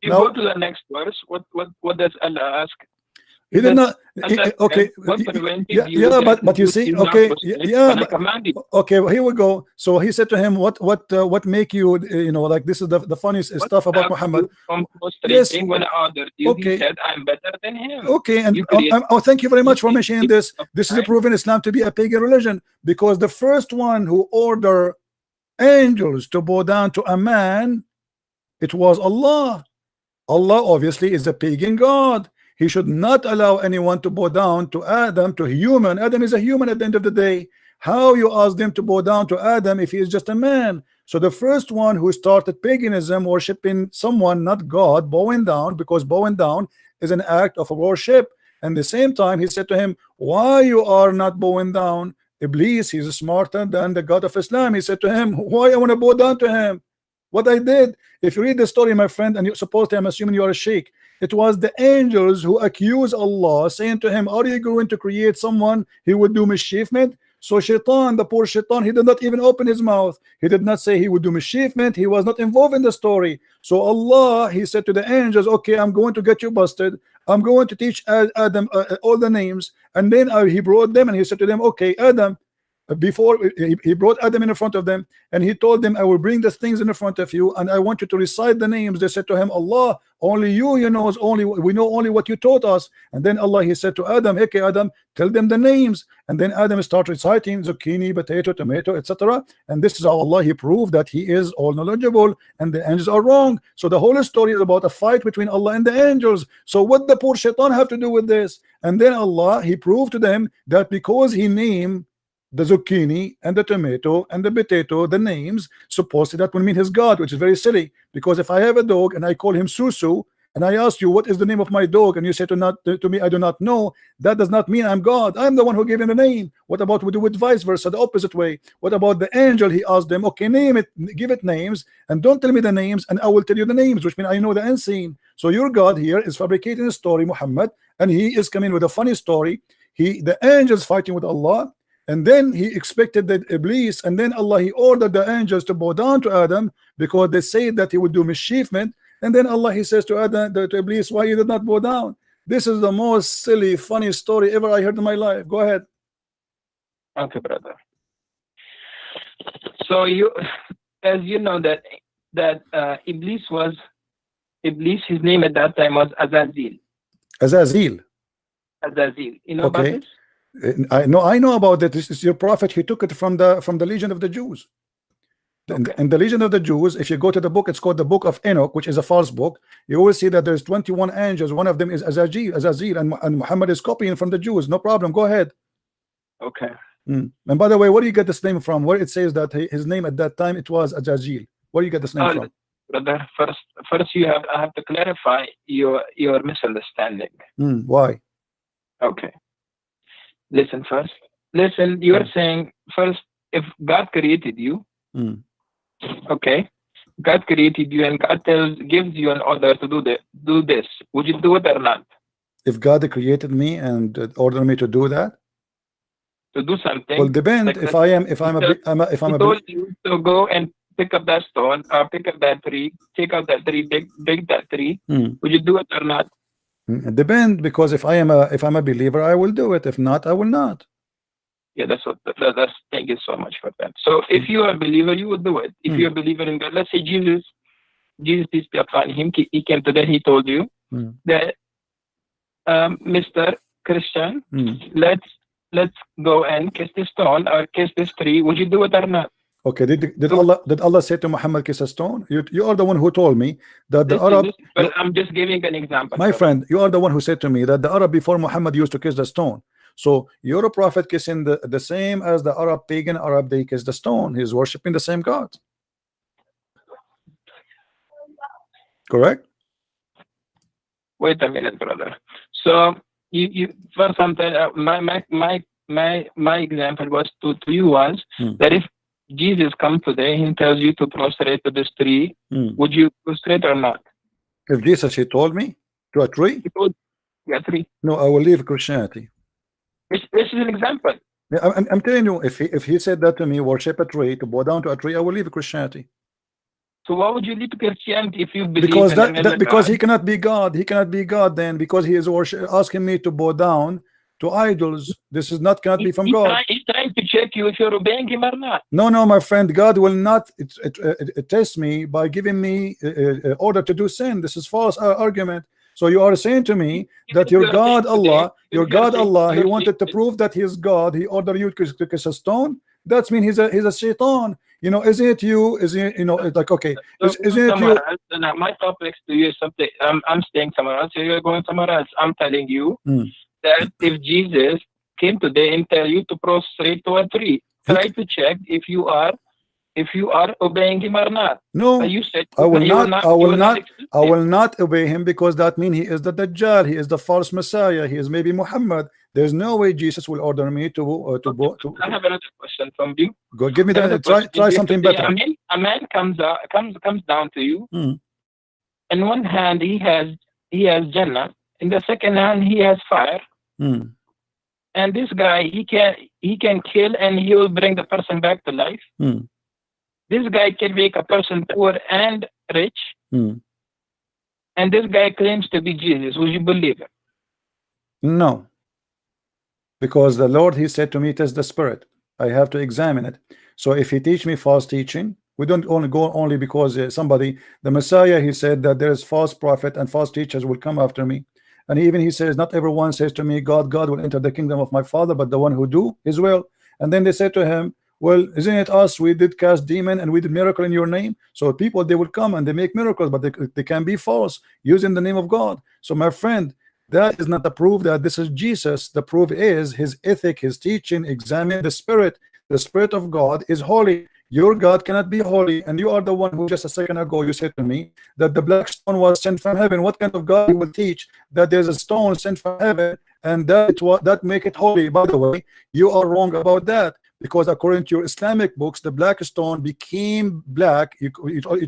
You now, go to the next verse. What does Allah ask? He did not. Okay. Yeah, but you see, okay, yeah, but, okay. Well, here we go. So he said to him, "What make you, you know, like this is the funniest stuff about Muhammad." Yes. When I ordered you, okay. He said, "I'm better than him." Okay, and thank you very much for mentioning this. This is proven Islam to be a pagan religion because the first one who ordered angels to bow down to a man, it was Allah. Allah obviously is a pagan God. He should not allow anyone to bow down to Adam, to human. Adam is a human at the end of the day. How you ask them to bow down to Adam if he is just a man? So the first one who started paganism, worshiping someone, not God, bowing down, because bowing down is an act of worship. And at the same time, he said to him, why you are not bowing down? Iblis, he's smarter than the God of Islam. He said to him, why I want to bow down to him? What I did, if you read the story, my friend, and you supposedly, I'm assuming you are a sheikh, it was the angels who accused Allah, saying to him, are you going to create someone he would do mischievement? So Shaitan, the poor Shaitan, he did not even open his mouth. He did not say he would do mischievement. He was not involved in the story. So Allah, he said to the angels, okay, I'm going to get you busted. I'm going to teach Adam all the names. And then he brought them and he said to them, okay, Adam, before he brought Adam in front of them and he told them, I will bring the things in front of you and I want you to recite the names. They said to him, Allah, only you knows, we know only what you taught us. And then Allah, he said to Adam, okay Adam, tell them the names. And then Adam started reciting zucchini, potato, tomato, etc. And this is how Allah, he proved that he is all knowledgeable and the angels are wrong. So the whole story is about a fight between Allah and the angels. So what the poor Shaitan have to do with this? And then Allah, he proved to them that because he named the zucchini and the tomato and the potato, the names, supposedly that will mean his God, which is very silly. Because if I have a dog and I call him Susu, and I ask you what is the name of my dog, and you say to me I do not know, that does not mean I'm God. I'm the one who gave him the name. What about we do it vice versa, the opposite way? What about the angel? He asked them, okay, name it, give it names, and don't tell me the names, and I will tell you the names, which means I know the unseen. So your God here is fabricating a story, Muhammad, and he is coming with a funny story. The angels fighting with Allah. And then he expected that Iblis, and then Allah, he ordered the angels to bow down to Adam because they said that he would do mischievement. And then Allah, he says to Adam, to Iblis, why you did not bow down? This is the most silly, funny story ever I heard in my life. Go ahead. Okay, brother. So as you know that Iblis, his name at that time was Azazel. Azazel. You know about this? I know about that. This is your prophet. He took it from the Legion of the Jews. Okay. In the Legion of the Jews, if you go to the book, it's called the Book of Enoch, which is a false book. You will see that there's 21 angels. One of them is Azazel, and Muhammad is copying from the Jews. No problem. Go ahead. Okay. And by the way, where do you get this name from? Where it says that his name at that time it was Azazel. Where do you get this name from? Brother, first I have to clarify your misunderstanding. Why? Okay. Listen first. Listen, you are saying first, if God created you, okay, God created you and God gives you an order to do this. Would you do it or not? If God created me and ordered me to do that? to do something. Well, depend like if that. I am if I'm a if I'm He a told you to go and pick up that stone or pick up that tree, take out that tree, big that tree. Would you do it or not? It depends, because if I'm a believer, I will do it. If not, I will not. Yeah, that's what. That's thank you so much for that. So if you are a believer, you would do it. If you're a believer in God, let's say Jesus, peace be upon him, he came today. He told you that, Mr. Christian, let's go and kiss this stone or kiss this tree. Would you do it or not? Okay, did Allah say to Muhammad, kiss a stone? You are the one who told me that the Listen, Arab. but I'm just giving an example. My friend, you are the one who said to me that the Arab before Muhammad used to kiss the stone. So you're a prophet kissing the same as the Arab, pagan Arab, they kiss the stone. He's worshiping the same God. Correct? Wait a minute, brother. So you for something, my example was to you was that if Jesus comes today, he tells you to prostrate to this tree, would you prostrate or not? If Jesus, he told me to a tree? He told you a tree. No, I will leave Christianity. This is an example. Yeah, I'm telling you, if he said that to me, worship a tree, to bow down to a tree, I will leave Christianity. So why would you leave Christianity if you believe because in because God? he cannot be God. He cannot be God then, because he is asking me to bow down to idols. This is not cannot be from God. He's trying to check you if you're obeying him or not. No, my friend, God will not test me by giving me order to do sin. This is false argument. So you are saying to me that your God Allah, he wanted to prove that he is God. He ordered you to kiss a stone. That means he's a shaitan. You know, isn't it you? Is it, you know, it's like, okay, isn't it you? My topics to you is something. I'm staying somewhere else. You're going somewhere else. I'm telling you that if Jesus came today and tell you to prostrate to a tree, try to check if you are obeying him or not. No, you said I will not obey him, because that means he is the Dajjal, he is the false Messiah, he is maybe Muhammad. There's no way Jesus will order me to I have another question from you. Go, give me that. Try something better. A man comes down to you. In one hand he has Jannah, in the second hand he has fire. And this guy, he can kill and he will bring the person back to life. This guy can make a person poor and rich. And this guy claims to be Jesus. Would you believe it? No. Because the Lord, he said to me, test the spirit. I have to examine it. So if he teach me false teaching, we don't only go only because the Messiah, he said that there is false prophet and false teachers will come after me. And even he says, not everyone says to me, God will enter the kingdom of my Father, but the one who do his will. And then they said to him, well, isn't it us? We did cast demon and we did miracle in your name. So people, they will come and they make miracles, but they can be false using the name of God. So my friend, that is not the proof that this is Jesus. The proof is his ethic, his teaching. Examine the spirit. The spirit of God is holy. Your God cannot be holy. And you are the one who just a second ago you said to me that the black stone was sent from heaven. What kind of God will teach that there's a stone sent from heaven and that make it holy? By the way, you are wrong about that, because according to your Islamic books, the black stone became black it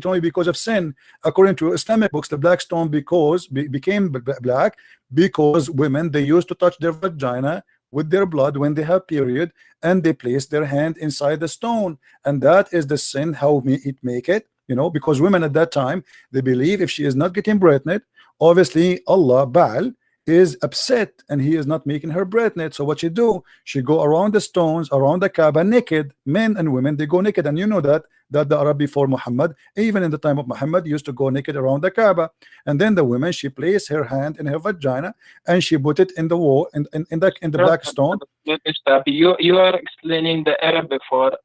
only because of sin. According to Islamic books, the black stone became black because women, they used to touch their vagina with their blood when they have period, and they place their hand inside the stone, and that is the sin. How it make it, you know, because women at that time, they believe if she is not getting pregnant, obviously Allah Baal is upset and he is not making her pregnant. So what she do, she go around the stones, around the Kaaba naked. Men and women, they go naked. And you know that the Arab before Muhammad, even in the time of Muhammad, used to go naked around the Kaaba. And then the woman, she placed her hand in her vagina and she put it in the wall, in the black stone. You are explaining the Arab before.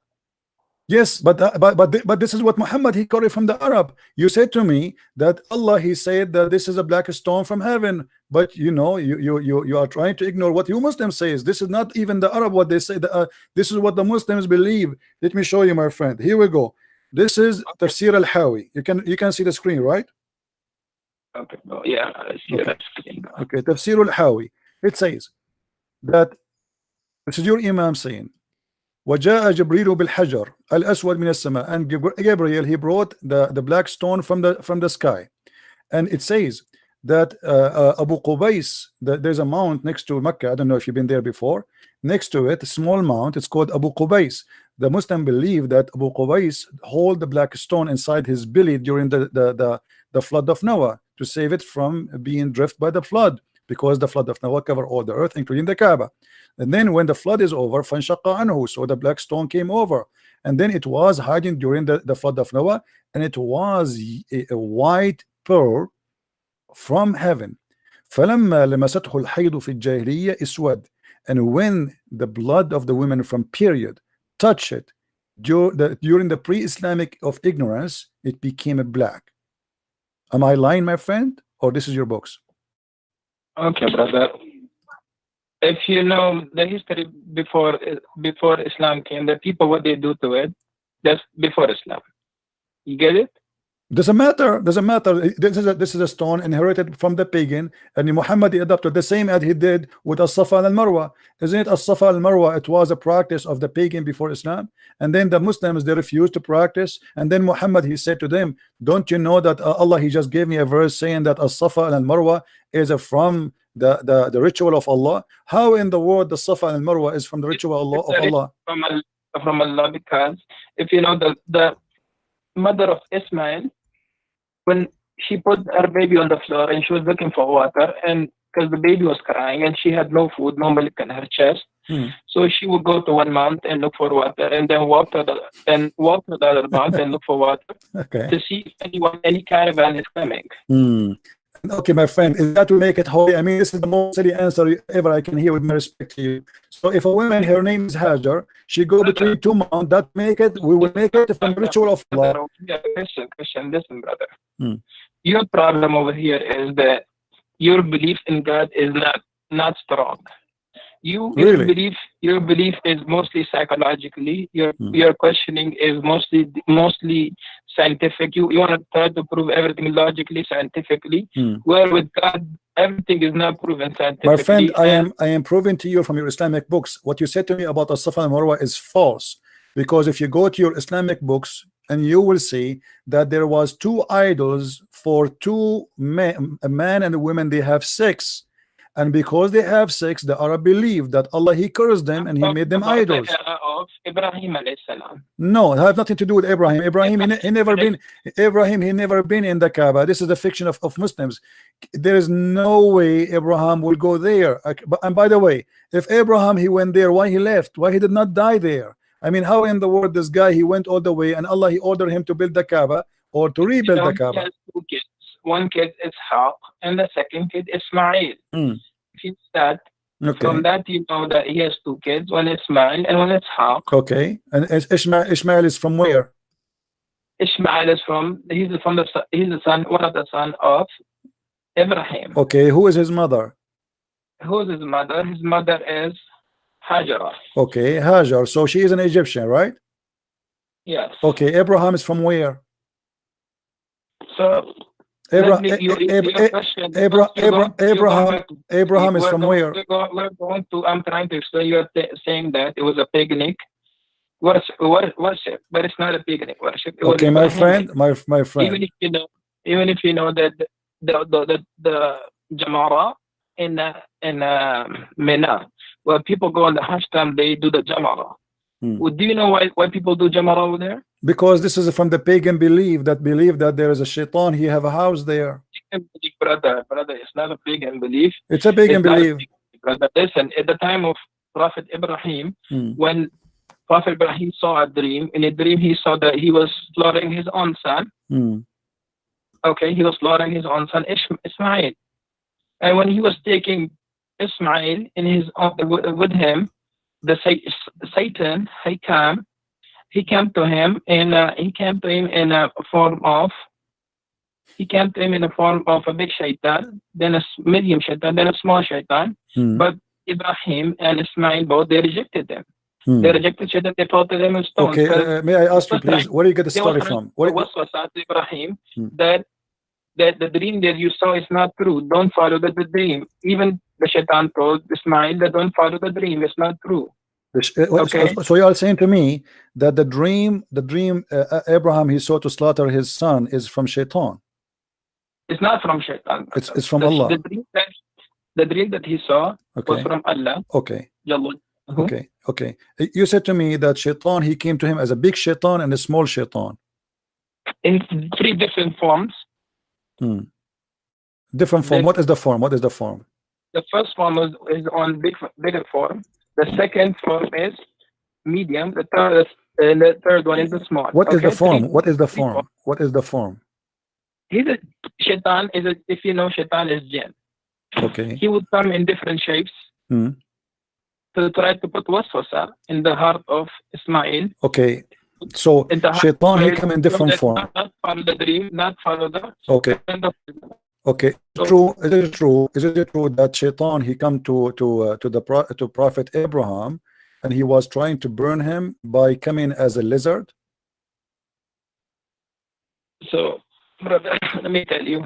Yes, but this is what Muhammad, he got it from the Arab. You said to me that Allah, he said that this is a black stone from heaven, but you know, you are trying to ignore what you Muslims says. This is not even the Arab what they say. This is what the Muslims believe. Let me show you, my friend. Here we go. This is Tafsir al-Hawi. You can see the screen, right? Okay. Well, yeah, I see that screen. Okay, Tafsir al-Hawi. It says that this is your Imam saying, وجاء جبريل بالحجر الأسود من السماء, and Gabriel, he brought the black stone from the sky. And it says that Abu Qubais, there's a mount next to Mecca. I don't know if you've been there before. Next to it, a small mount, it's called Abu Qubais. The Muslim believe that Abu Qubais hold the black stone inside his belly during the flood of Noah to save it from being drifted by the flood, because the flood of Noah covered all the earth, including the Kaaba. And then when the flood is over, فَانْشَقَّ عَنْهُ, so the black stone came over, and then it was hiding during the flood of Noah, and it was a white pearl from heaven. فَلَمَّا لَمَسَتْهُ الْحَيْضُ فِي الْجَاهِلِيَّةِ اسْوَدَ, and when the blood of the women from period touched it during the pre-Islamic of ignorance, it became a black. Am I lying, my friend, or this is your books? Okay, brother. If you know the history before Islam came, the people, what they do to it, that's before Islam. You get it? Doesn't matter. This is a stone inherited from the pagan, and Muhammad adopted the same as he did with as-Safa and al-Marwa. Isn't it as-Safa and al-Marwa? It was a practice of the pagan before Islam, and then the Muslims, they refused to practice, and then Muhammad, he said to them, don't you know that Allah, he just gave me a verse saying that as-Safa and al-Marwa is from the ritual of Allah? How in the world the Safa and al-Marwa is from the ritual of Allah? From Allah, because if you know the mother of Ismail, when she put her baby on the floor and she was looking for water, and because the baby was crying and she had no food, no milk in her chest, so she would go to one mount and look for water, and then walk to the other mount and look for water, to see if any caravan is coming. Okay, my friend, is that to make it holy? I mean, this is the most silly answer ever I can hear, with my respect to you. So if a woman, her name is Hajar, she go between two mountains, that make it, we will make it from the ritual of Allah. Christian, listen, brother. Your problem over here is that your belief in God is not strong. Your belief is mostly psychologically. Your questioning is mostly scientific. You want to try to prove everything logically, scientifically. Where with God, everything is not proven scientifically. My friend, I am proving to you from your Islamic books what you said to me about as-Safa and Marwa is false. Because if you go to your Islamic books, and you will see that there was two idols for two men, a man and a woman, they have sex. And because they have sex, the Arab believe that Allah, he cursed them and he made them idols. Of Ibrahim alayhi salam. No, it has nothing to do with Abraham. Abraham, he never been. Abraham, he never been in the Kaaba. This is the fiction of Muslims. There is no way Abraham will go there. And by the way, if Abraham, he went there, why he left? Why he did not die there? I mean, how in the world this guy, he went all the way, and Allah, he ordered him to build the Kaaba or to rebuild the Kaaba? He has two kids. One kid is Ishaq, and the second kid is Ismail. If you start from that, you know that he has two kids. One is Ismail and one is Ishaq. Okay, and Ishmael is from where? Ishmael is he's the son, one of the son of Ibrahim. Okay, who is his mother? Who is his mother? His mother is Hajar. Okay, Hajar. So she is an Egyptian, right? Yes. Okay, Abraham is from where? So Abraham is from where? We're going to. I'm trying to explain. You're saying that it was a paganic worship, but it's not a paganic worship. Okay, my friend, my friend. Even if you know that the Jamara in Mina, where people go on the Hajj time, they do the Jamara. Do you know why people do Jamara over there? Because this is from the pagan belief that there is a shaitan, he have a house there. Brother, it's not a pagan belief. It's a pagan belief. Brother, listen, at the time of Prophet Ibrahim, when Prophet Ibrahim saw a dream, in a dream he saw that he was slaughtering his own son. Okay, he was slaughtering his own son Ismail. And when he was taking Ismail with him, the Satan, he came to him in a form of a big shaitan, then a medium shaitan, then a small shaitan. But Ibrahim and Ismail both, they rejected them. They rejected shaitan. They pelted them in stones. Okay, may I ask you please, where do you get the story from? What was Ibrahim that the dream that you saw is not true. Don't follow the dream. Even the shaitan told Ismail that don't follow the dream. It's not true. Okay. So you are saying to me that the dream Abraham he saw to slaughter his son is from shaitan. It's not from Shaitan. It's from Allah. The dream that he saw was from Allah. Okay. Okay. You said to me that Shaitan, he came to him as a big Shaitan and a small Shaitan. In 3 different forms. Different form. What is the form? The first form is on bigger form. The second form is medium. The third one is the small. What is the form? What is the form? He's a Shaitan. If you know, Shaitan is jinn. Okay. He would come in different shapes to try to put waswasa in the heart of Ismail. Okay. So Shaitan, he come in different form. Not follow the dream, not follow the. Okay. Okay. True. Is it true? Is it true that Shaitan, he come to Prophet Abraham, and he was trying to burn him by coming as a lizard? So, brother, let me tell you.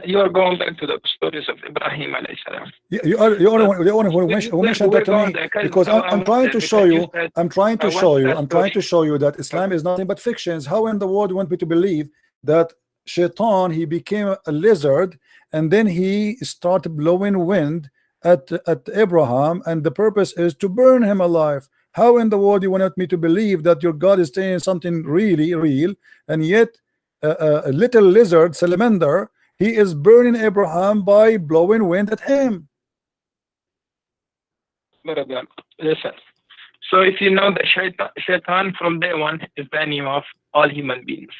You are going back to the stories of Ibrahim alayhi salam. You are the one who mentioned that to me, because I'm trying to show you. I'm trying to show you that Islam is nothing but fictions. How in the world you want me to believe that Shaitan, he became a lizard and then he started blowing wind at Abraham, and the purpose is to burn him alive? How in the world you want me to believe that your God is saying something really real, and yet a little lizard, salamander, he is burning Abraham by blowing wind at him? Listen. So if you know that Shaitan from day one is the enemy of all human beings.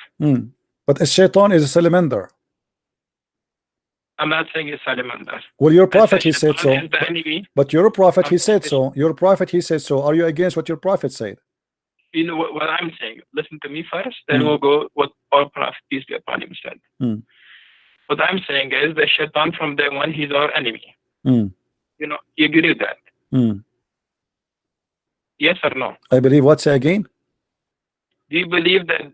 But a Shaitan is a salamander. I'm not saying it's salamander. Well, your prophet, he said so. But your prophet, he said so. Your prophet, he said so. Are you against what your prophet said? You know what I'm saying. Listen to me first, then we'll go what our prophet, peace be upon him, said. What I'm saying is the Shaitan from day one, he's our enemy. You know, you agree with that? Yes or no? I believe what? Say again? Do you believe that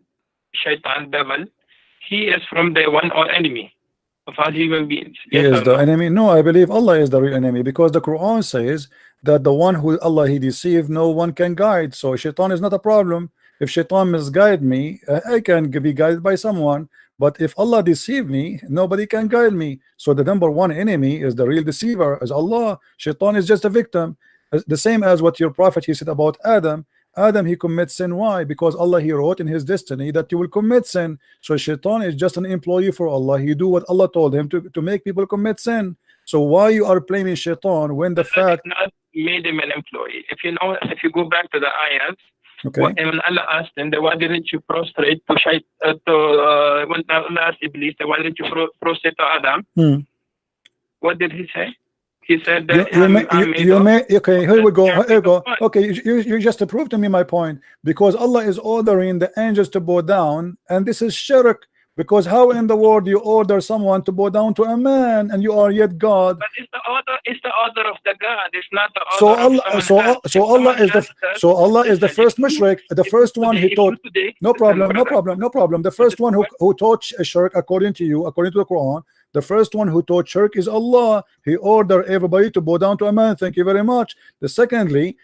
Shaitan, devil, he is from day one our enemy of all human beings? Yes, he is the enemy? No, I believe Allah is the real enemy, because the Quran says that the one who Allah he deceived, no one can guide. So Shaitan is not a problem. If Shaitan misguide me, I can be guided by someone. But if Allah deceive me, nobody can guide me. So the number one enemy is the real deceiver, is Allah. Shaitan is just a victim. The same as what your prophet, he said about Adam. Adam, he commits sin. Why? Because Allah, he wrote in his destiny that you will commit sin. So Shaitan is just an employee for Allah. He do what Allah told him to make people commit sin. So why you are blaming Shaitan when the fact not made him an employee? If you know, if you go back to the ayat, okay, when Allah asked him, why didn't you prostrate when Allah asked Iblis, why didn't you prostrate to Adam? What did he say? He said that okay, here we go. Okay, you just proved to me my point, because Allah is ordering the angels to bow down, and this is shirk. Because how in the world you order someone to bow down to a man and you are yet God? But it's the order of the God. It's not the order so Allah is the first mushrik, the first one he taught. No problem. The first one who taught shirk, according to you, according to the Quran, the first one who taught shirk is Allah. He ordered everybody to bow down to a man. Thank you very much. Secondly,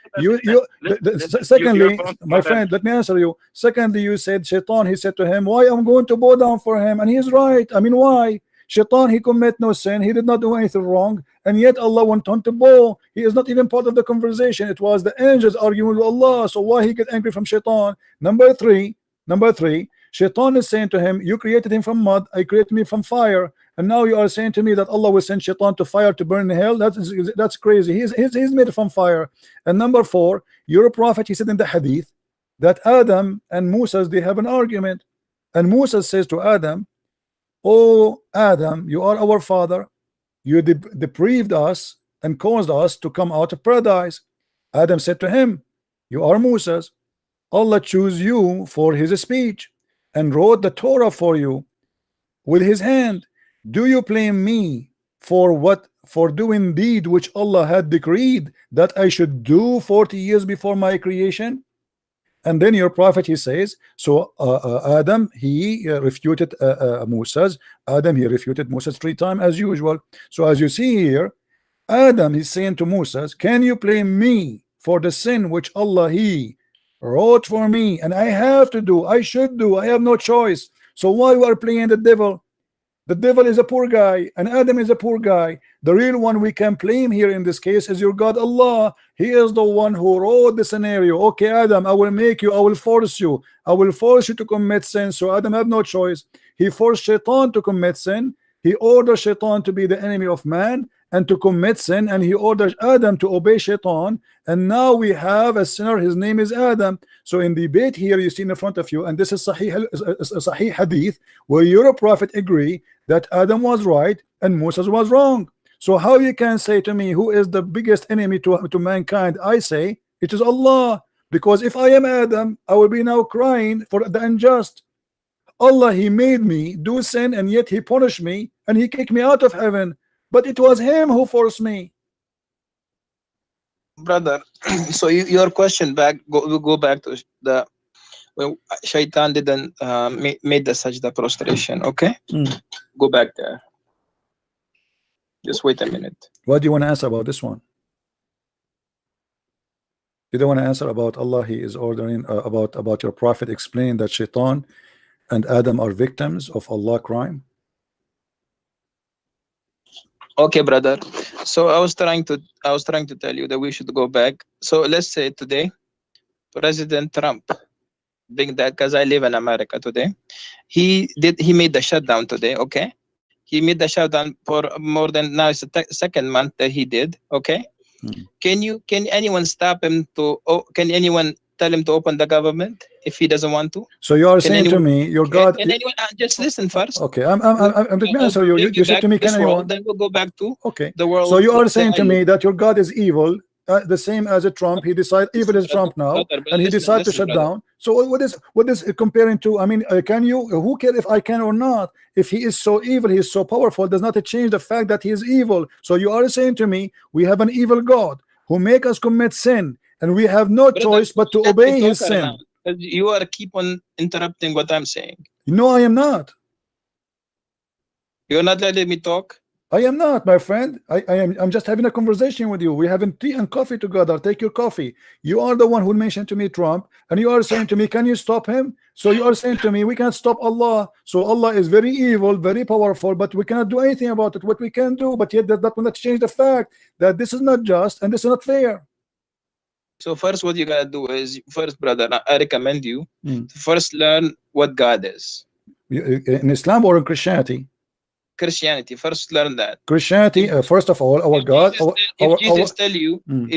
my friend, let me answer you. Secondly, you said Shaitan, he said to him, why I'm going to bow down for him? And he's right. I mean, why? Shaitan, he commit no sin. He did not do anything wrong. And yet Allah went on to bow. He is not even part of the conversation. It was the angels arguing with Allah. So why he get angry from Shaitan? Number three, Shaitan is saying to him, you created him from mud, I created me from fire, and now you are saying to me that Allah will send Shaitan to fire to burn in hell? That's crazy. He's made from fire. And number four, your prophet, he said in the hadith that Adam and Moses, they have an argument, and Moses says to Adam, oh Adam, you are our father, you deprived us and caused us to come out of paradise. Adam said to him, you are Moses, Allah chose you for his speech and wrote the Torah for you with his hand. Do you blame me for doing deed which Allah had decreed that I should do 40 years before my creation? And then your prophet, he says, so Adam, he refuted Moses. Adam, he refuted Moses 3 times as usual. So as you see here, Adam is saying to Moses, can you blame me for the sin which Allah he wrote for me, and I have to do, I should do, I have no choice? So why you are playing the devil? The devil is a poor guy and Adam is a poor guy. The real one we can blame here in this case is your God Allah. He is the one who wrote the scenario. Okay, Adam, I will make you, I will force you to commit sin. So Adam had no choice. He forced Shaitan to commit sin. He ordered Shaitan to be the enemy of man and to commit sin, and he orders Adam to obey Shaitan, and now we have a sinner, his name is Adam. So in the debate here you see in front of you, and this is Sahih Hadith, where your prophet agree that Adam was right and Moses was wrong. So how you can say to me who is the biggest enemy to mankind? I say it is Allah, because if I am Adam, I will be now crying for the unjust. Allah, he made me do sin, and yet he punished me and he kicked me out of heaven, but it was him who forced me. Brother, so your question back, go back to the when Shaitan didn't made the sajda prostration. Okay, go back there. Just wait a minute. What do you want to answer about this one? You don't want to answer about Allah? He is ordering about your prophet explain that Shaitan and Adam are victims of Allah crime. Okay, brother. So I was trying to tell you that we should go back. So let's say today, President Trump, being that, because I live in America today, he made the shutdown today. Okay, he made the shutdown for more than, now it's the second month that he did. Okay, can anyone stop him to? Can anyone tell him to open the government if he doesn't want to? So you are saying to me, your God. Can anyone just listen first? Okay, I'm going to answer you. You said to me, can anyone? Then we'll go back to okay the world. So you are saying to me that your God is evil, the same as a Trump. He decided evil is Trump now, and he decided to shut down. So what is comparing to? I mean, can you? Who cares if I can or not? If he is so evil, he is so powerful, does not change the fact that he is evil. So you are saying to me, we have an evil God who make us commit sin, and we have no choice but to obey his sin. You are keep on interrupting what I'm saying. No, I am not. You're not letting me talk. I am not, my friend. I'm just having a conversation with you. We're having tea and coffee together. Take your coffee. You are the one who mentioned to me Trump, and you are saying to me, can you stop him? So you are saying to me, we can't stop Allah. So Allah is very evil, very powerful, but we cannot do anything about it. What we can do, but yet that will not change the fact that this is not just and this is not fair. So first, what you gotta do is, first, brother, I recommend you to first learn what God is. In Islam or in Christianity? Christianity. First, learn that. Christianity. First of all, our God. If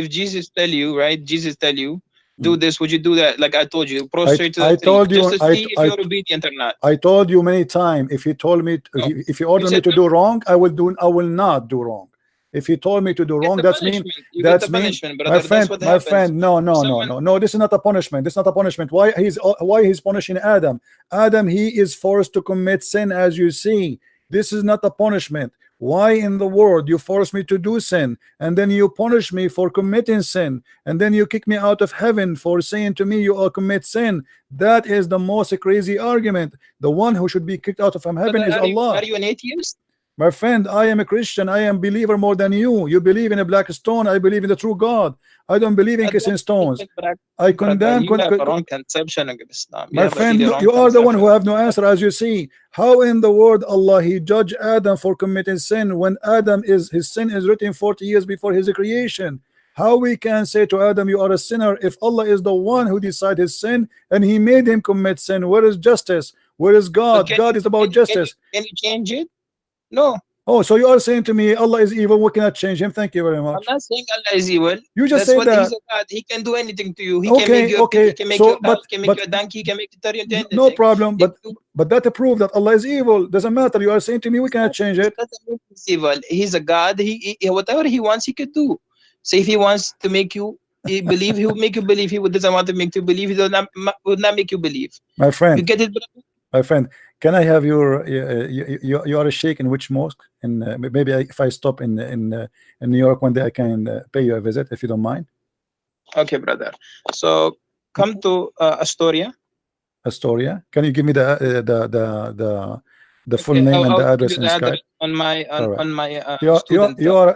Jesus tell you, right? Jesus tell you, do this. Would you do that? Like I told you, prostrate to the tree, just to see if you're obedient or not. I told you many times. If he told me, if he ordered me to do wrong, I will not do wrong. If he told me to do wrong, that's mean. That's mean. My friend. No. This is not a punishment. This is not a punishment. Why he's punishing Adam? Adam, he is forced to commit sin, as you see. This is not a punishment. Why in the world you force me to do sin, and then you punish me for committing sin, and then you kick me out of heaven for saying to me you all commit sin? That is the most crazy argument. The one who should be kicked out of heaven is Allah. Are you an atheist? My friend, I am a Christian. I am a believer more than you. You believe in a black stone. I believe in the true God. I don't believe in kissing stones. I condemn. You have a wrong conception of Islam. My friend, you are the one who have no answer, as you see. How in the world Allah he judged Adam for committing sin when his sin is written 40 years before his creation? How we can say to Adam you are a sinner if Allah is the one who decided his sin and he made him commit sin? Where is justice? Where is God? God is about justice. Can you change it? No. Oh, so you are saying to me Allah is evil, we cannot change him? Thank you very much. I'm not saying Allah is evil. You just say that. He's a God. He can do anything to you. He can make you he can make you a cow, he can make you a donkey, he can make you turn into anything. No problem, but that proves that Allah is evil. Doesn't matter. You are saying to me we cannot change it. He's evil. He's a God. He whatever he wants he could do. So if he wants to make you believe, he will make you believe. He doesn't want to make you believe, he will not make you believe. My friend. You get it, brother? My friend, can I have your you are a sheikh in which mosque? And maybe if I stop in New York one day, I can pay you a visit if you don't mind. Okay, brother. So come to Astoria. Astoria. Can you give me the full name and the address in Skype? On my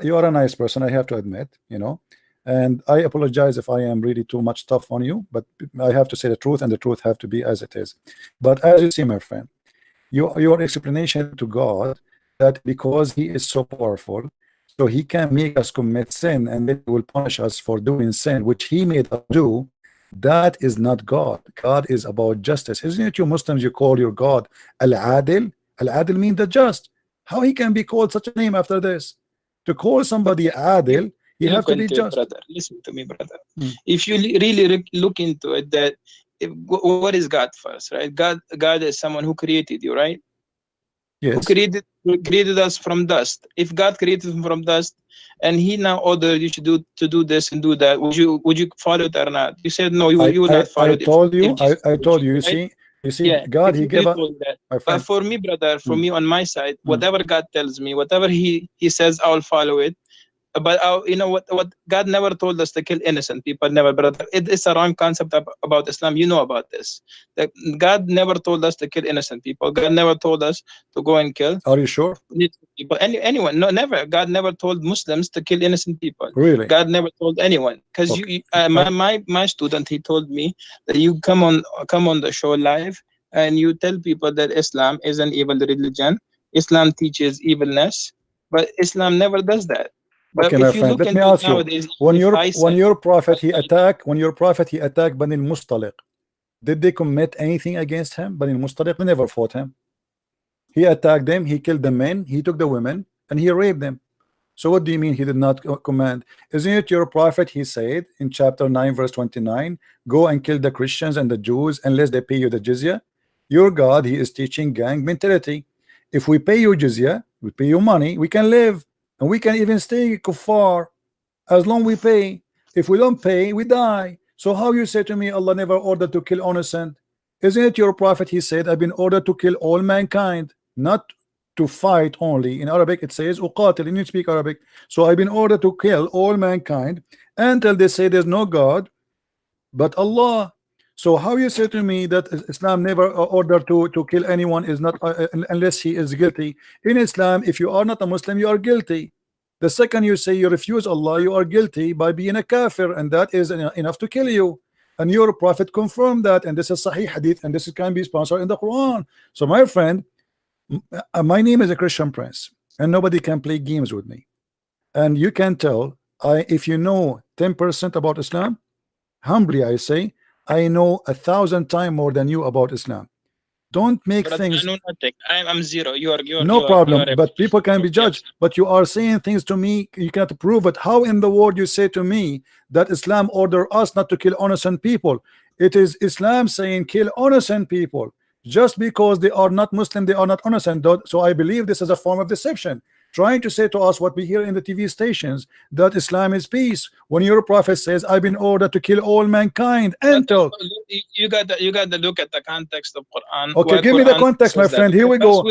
you are a nice person, I have to admit, you know. And I apologize if I am really too much tough on you, but I have to say the truth, and the truth have to be as it is. But as you see, my friend, your explanation to God that because he is so powerful, so he can make us commit sin and then he will punish us for doing sin which he made us do, that is not God. God is about justice. Isn't it you Muslims, you call your God Al-Adil? Al-Adil means the just. How he can be called such a name after this? To call somebody Adil, you have to be just. Brother, listen to me, brother. If you really look into it, that what is God first, right? God is someone who created you, right? Yes. Who created us from dust. If God created him from dust, and he now ordered you to do this and do that, would you follow it or not? You said no, you will not follow it. I told you. You right? see, Yeah, God, he gave us. But for me, brother, for me on my side, whatever God tells me, whatever he says, I will follow it. But you know what God never told us to kill innocent people, never, brother. It's a wrong concept about Islam. You know about this, that God never told us to kill innocent people. God never told us to go and kill. Are you sure? People, anyone? No, never. God never told Muslims to kill innocent people. Really? God never told anyone. Because Okay. my student, he told me that you come on the show live and you tell people that Islam is an evil religion. Islam teaches evilness, but Islam never does that. But okay, if my you friend, look let me into ask you. nowadays, When your prophet he attacked Bani al-Mustaliq, did they commit anything against him? Bani al-Mustaliq, they never fought him. He attacked them, he killed the men, he took the women, and he raped them. So what do you mean he did not command? Isn't it your prophet, he said in chapter 9 verse 29, go and kill the Christians and the Jews unless they pay you the jizya? Your God, he is teaching gang mentality. If we pay you jizya, we pay you money, we can live, and we can even stay kuffar as long we pay. If we don't pay, we die. So how you say to me Allah never ordered to kill innocent? Isn't it your prophet, he said, I've been ordered to kill all mankind, not to fight only. In Arabic it says uqatil, and you speak Arabic. So I've been ordered to kill all mankind until they say there's no God but Allah. So how you say to me that Islam never ordered to kill anyone is not unless he is guilty? In Islam, if you are not a Muslim, you are guilty. The second you say you refuse Allah, you are guilty by being a kafir, and that is enough to kill you. And your prophet confirmed that, and this is Sahih Hadith, and this can be sponsored in the Quran. So my friend, my name is a Christian Prince, and nobody can play games with me. And you can tell, if you know 10% about Islam, humbly I say, I know 1,000 times more than you about Islam. Don't make things. I know nothing. I'm zero. You no problem. But people can be judged. But you are saying things to me, you cannot prove it. How in the world you say to me that Islam order us not to kill innocent people? It is Islam saying kill innocent people. Just because they are not Muslim, they are not innocent. So I believe this is a form of deception, trying to say to us what we hear in the TV stations, that Islam is peace, when your prophet says I've been ordered to kill all mankind. Until you got to look at the context of Quran. Okay, give me the context, my friend. Here we go.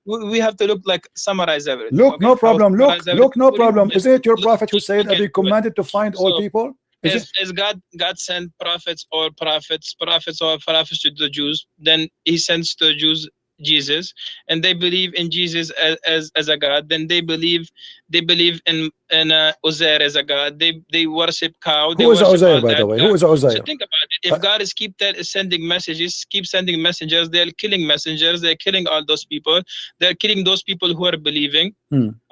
We have to look like summarize everything. Look, okay? No problem. Look, no problem. Isn't it your prophet who said I've been commanded to find all people? As God sent prophets or prophets to the Jews, then he sends to the Jews Jesus, and they believe in Jesus as a God. Then they believe in Uzair as a God. They worship cow. Who is Uzair, by the way? Who is Uzair? So think about it. If God is keep sending messages, keep sending messengers, they're killing messengers. They're killing all those people. They're killing those people who are believing.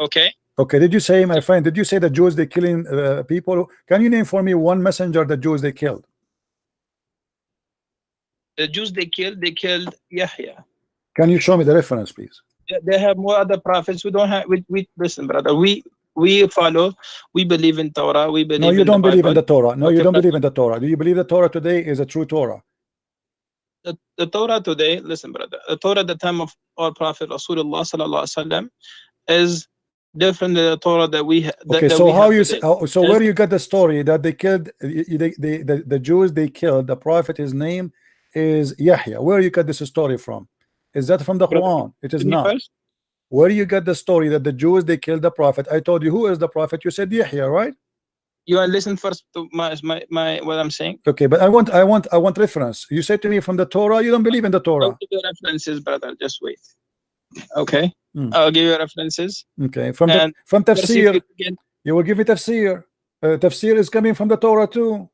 Okay. Okay, did you say, my friend, did you say the Jews they killing people? Can you name for me one messenger the Jews they killed? The Jews they killed Yahya. Can you show me the reference, please? They have more other prophets. We don't have. We listen, brother. We follow. We believe in Torah. We believe. No, you don't believe in the Torah. No, okay, you don't believe in the Torah. Do you believe the Torah today is a true Torah? The Torah today, listen, brother. The Torah at the time of our prophet Rasulullah sallallahu alaihi wasallam is different than the Torah that we have. Okay, so how you say? So where you got the story that they killed the Jews? They killed the prophet. His name is Yahya. Where you got this story from? Is that from the Quran? It is not. Where you get the story that the Jews they killed the prophet? I told you who is the prophet. You said Yahya, right? You are listen first to my what I'm saying. Okay, but I want reference. You said to me from the Torah. You don't believe in the Torah. I'll give you references, brother. Just wait. Okay, I'll give you references. Okay, from tafsir. You will give me tafsir. Tafsir is coming from the Torah too.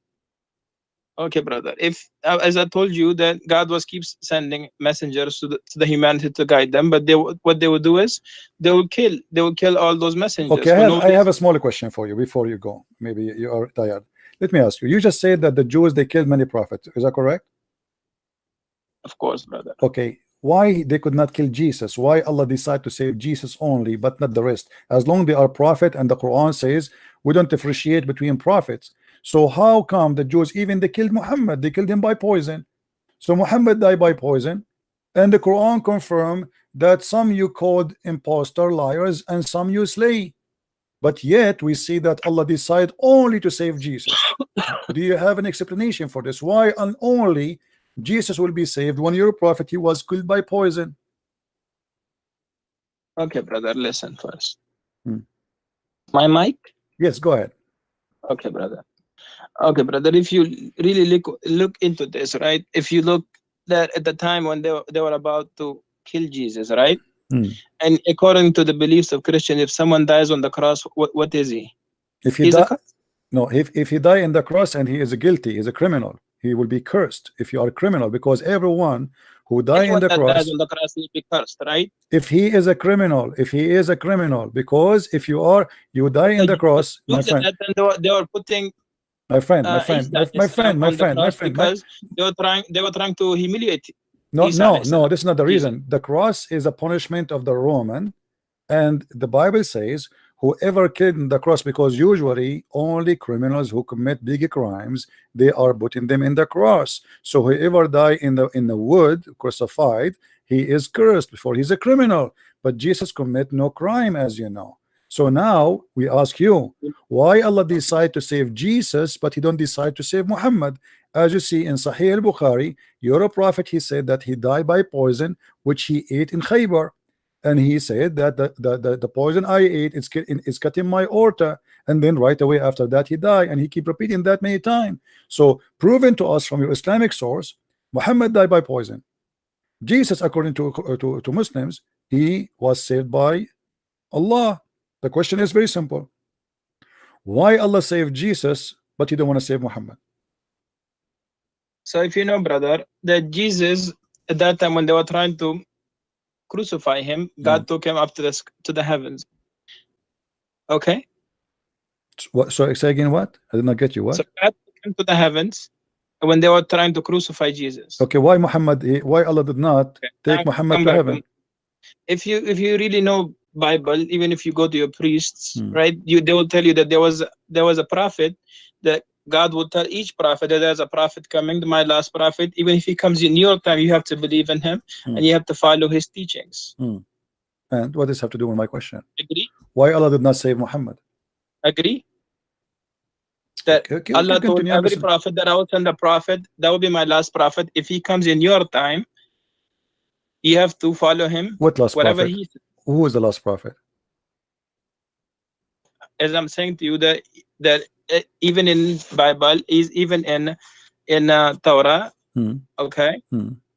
Okay, brother. If as I told you that God was keeps sending messengers to the humanity to guide them, but what they would do is they will kill all those messengers. Okay, I have a small question for you before you go. Maybe you are tired. Let me ask you. You just said that the Jews, they killed many prophets. Is that correct? Of course, brother. Okay. Why they could not kill Jesus? Why Allah decided to save Jesus only but not the rest? As long they are prophet, and the Quran says we don't differentiate between prophets. So how come the Jews, even they killed Muhammad, they killed him by poison? So Muhammad died by poison, and the Quran confirmed that some you called impostor, liars, and some you slay. But yet we see that Allah decided only to save Jesus. Do you have an explanation for this? Why and only Jesus will be saved when your prophet, he was killed by poison? Okay, brother, listen first. My mic? Yes, go ahead. Okay, brother. Okay, brother, if you really look into this, right? If you look that at the time when they were about to kill Jesus, right? And according to the beliefs of Christian, if someone dies on the cross, what is he? If he dies, no, if he die in the cross and he is guilty, he is a criminal, he will be cursed. If you are a criminal, because everyone who dies in the cross will be cursed, right? If he is a criminal, because if you die in the cross, my friend, they were putting my friend, because they were trying to humiliate. No, this is not the reason. The cross is a punishment of the Roman, and the Bible says whoever killed in the cross, because usually only criminals who commit big crimes, they are putting them in the cross. So whoever die in the wood crucified, he is cursed before he's a criminal. But Jesus commit no crime, as you know. So now we ask you, why Allah decide to save Jesus but he don't decide to save Muhammad? As you see in Sahih al-Bukhari, your prophet, he said that he died by poison which he ate in Khaybar, and he said that the poison I ate is cutting my aorta, and then right away after that he died, and he keep repeating that many times. So proven to us from your Islamic source, Muhammad died by poison. Jesus, according to Muslims, he was saved by Allah. The question is very simple. Why Allah saved Jesus but he don't want to save Muhammad? So if you know, brother, that Jesus at that time when they were trying to crucify him, God took him up to the heavens. Okay. What? So say again, what? I did not get you. What? So God took him to the heavens when they were trying to crucify Jesus. Okay. Why why Allah did not take Muhammad to heaven? If you really know Bible, even if you go to your priests, right, they will tell you that there was a prophet that God will tell each prophet that there's a prophet coming, my last prophet. Even if he comes in your time, you have to believe in him and you have to follow his teachings. And what does this have to do with my question? Agree? Why Allah did not save Muhammad? Agree? That Allah told every prophet that I will send a prophet, that will be my last prophet. If he comes in your time, you have to follow him. What last prophet? Who is the last prophet? As I'm saying to you, that even in Bible, is even in Torah, okay,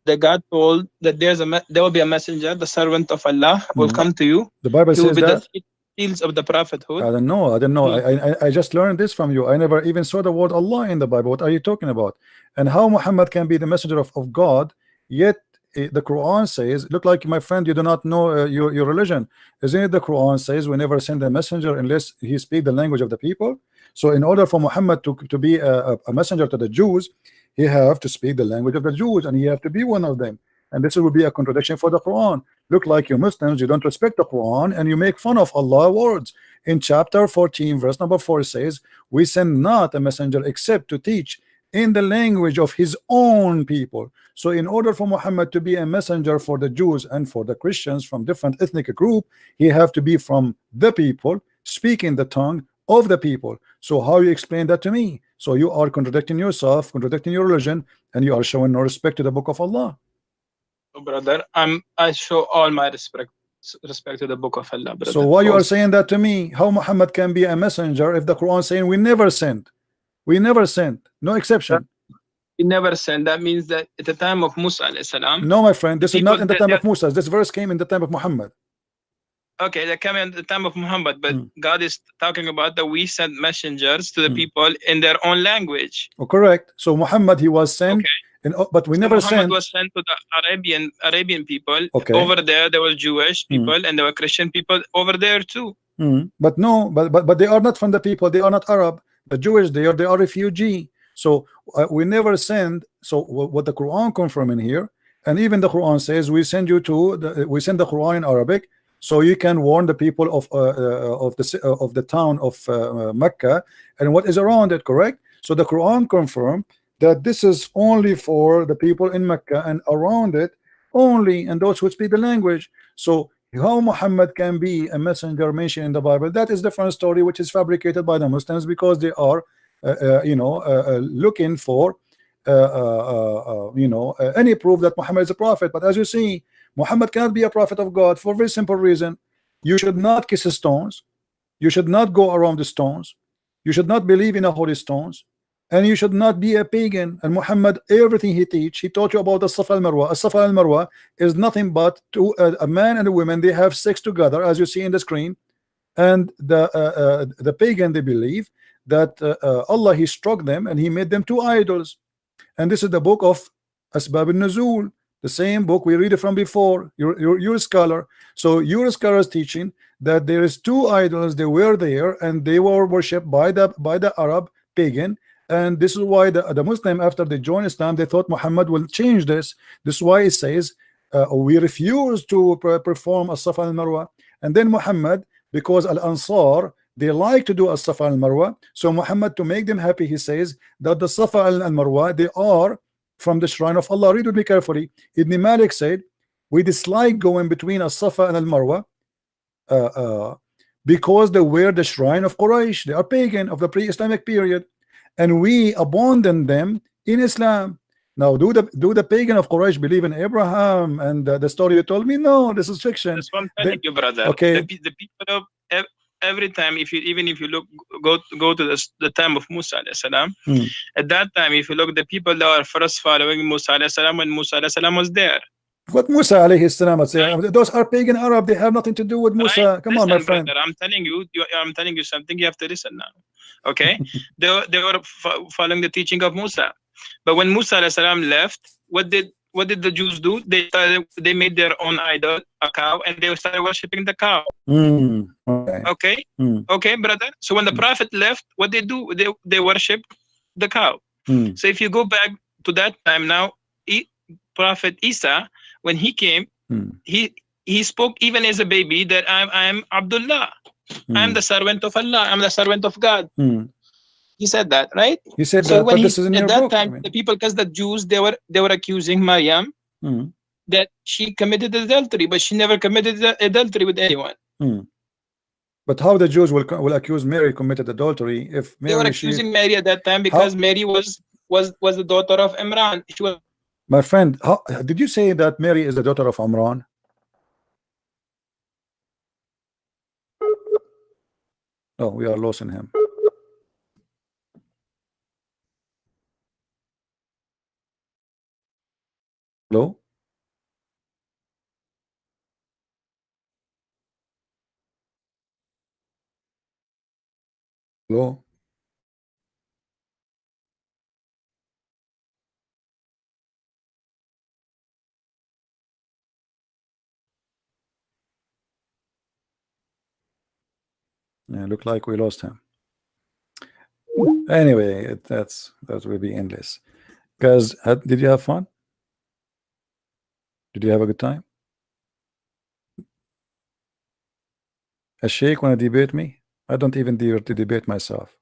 that God told that there will be a messenger, the servant of Allah will come to you. The Bible says that. The seals of the prophethood. I don't know. I just learned this from you. I never even saw the word Allah in the Bible. What are you talking about? And how Muhammad can be the messenger of God, yet the Quran says, look like my friend, you do not know your religion. Isn't it the Quran says we never send a messenger unless he speak the language of the people? So in order for Muhammad to be a messenger to the Jews, he have to speak the language of the Jews, and he have to be one of them. And this will be a contradiction for the Quran. Look like you Muslims, you don't respect the Quran and you make fun of Allah's words. In chapter 14 verse number 4 says, we send not a messenger except to teach in the language of his own people. So in order for Muhammad to be a messenger for the Jews and for the Christians from different ethnic group, he have to be from the people, speaking the tongue of the people. So how you explain that to me? So you are contradicting yourself, contradicting your religion, and you are showing no respect to the book of Allah. Brother, I show all my respect to the book of Allah, brother. So why you are saying that to me? How Muhammad can be a messenger if the Quran saying we never sent? We never sent, no exception. We never sent. That means that at the time of Musa alayhi salam. No, my friend, this is not in the time of Musa. This verse came in the time of Muhammad. Okay, they're coming at the time of Muhammad, but God is talking about that we sent messengers to the people in their own language. Oh, correct. So Muhammad, he was sent, but we never Muhammad sent. was sent to the Arabian people. Okay. Over there were Jewish people and there were Christian people over there too. But no, but they are not from the people. They are not Arab. The Jewish, they are refugee. So we never send. So what the Quran confirm in here, and even the Quran says we send you to we send the Quran in Arabic, so you can warn the people of the town of Mecca and what is around it. Correct. So the Quran confirmed that this is only for the people in Mecca and around it only, and those who speak the language. So how Muhammad can be a messenger mentioned in the Bible, that is different story, which is fabricated by the Muslims because they are looking for any proof that Muhammad is a prophet. But as you see, Muhammad cannot be a prophet of God for a very simple reason. You should not kiss stones, you should not go around the stones, you should not believe in the holy stones, and you should not be a pagan. And Muhammad, everything he taught you about the Safa al-Marwa. Safa al-Marwa is nothing but a man and a woman, they have sex together, as you see in the screen. And the pagan, they believe that Allah, he struck them and he made them two idols. And this is the book of Asbab al-Nuzul, the same book we read it from before. You're a scholar, so your scholar is teaching that there is two idols, they were there and they were worshipped by the Arab pagan. And this is why the Muslim, after they joined Islam, they thought Muhammad will change this. This is why it says we refuse to perform as-Safa al-Marwa. And then Muhammad, because al-Ansar, they like to do as-Safa al-Marwa, so Muhammad, to make them happy, he says that the Safa al-Marwa, they are from the shrine of Allah. Read with me carefully. Ibn Malik said, we dislike going between as-Safa and al-Marwa because they were the shrine of Quraysh. They are pagan of the pre-Islamic period, and we abandon them in Islam. Now, do the pagan of Quraysh believe in Abraham and the story you told me? No, this is fiction. That's what I'm telling you, brother. Okay. The people of every time, if you go to the time of Musa alayhi salam, at that time, if you look, the people that are first following Musa alayhi salam when Musa alayhi salam was there. What Musa alayhi salam, those are pagan Arab, they have nothing to do with Musa. Right? Come on, my friend. Brother, I'm telling you something, you have to listen now. Okay. they were following the teaching of Musa, but when Musa alayhi salam left, what did the Jews do? They made their own idol, a cow, and they started worshiping the cow. Okay, brother. So when the prophet left, what they do? They worship the cow. So if you go back to that time now, Prophet Isa, when he came, he spoke even as a baby that I'm Abdullah. I'm the servant of Allah. I'm the servant of God. He said that, right? He said so that, but this is in your book. At that time, the people, because the Jews, they were accusing Maryam that she committed adultery, but she never committed adultery with anyone. But how the Jews will accuse Mary committed adultery if Mary, they were accusing Mary at that time because Mary was the daughter of Imran. She was. My friend, did you say that Mary is the daughter of Imran? Oh, we are losing him. Hello? Hello? Yeah, look like we lost him. Anyway, that will be endless. Guys, did you have fun? Did you have a good time? A sheikh wanna debate me? I don't even dare to debate myself.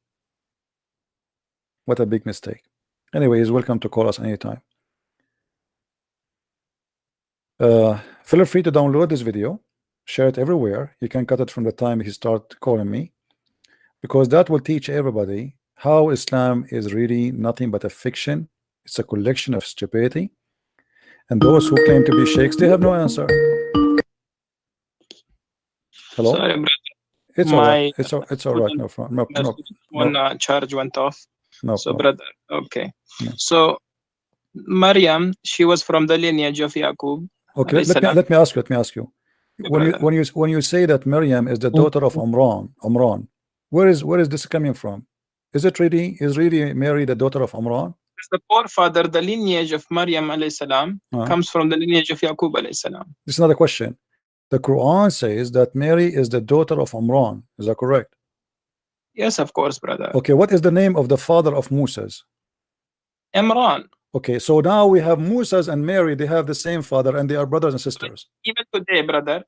What a big mistake. Anyway, he's welcome to call us anytime. Feel free to download this video, share it everywhere. You can cut it from the time he start calling me, because that will teach everybody how Islam is really nothing but a fiction. It's a collection of stupidity, and those who claim to be sheikhs, they have no answer. Hello? Sorry, brother. It's all right. It's all right. No, charge went off. No so problem. brother, okay. No. So Maryam, she was from the lineage of Yaqub. Okay, let me ask you. when you say that Maryam is the daughter of Umran, where is this coming from? Is really Mary the daughter of Umran? The forefather, the lineage of Maryam alayhi salam comes from the lineage of Yaqub alayhi salam. This is not a question. The Quran says that Mary is the daughter of Umran. Is that correct? Yes, of course, brother. Okay, what is the name of the father of Moses? Imran. Okay, so now we have Moses and Mary, they have the same father and they are brothers and sisters. Even today, brother,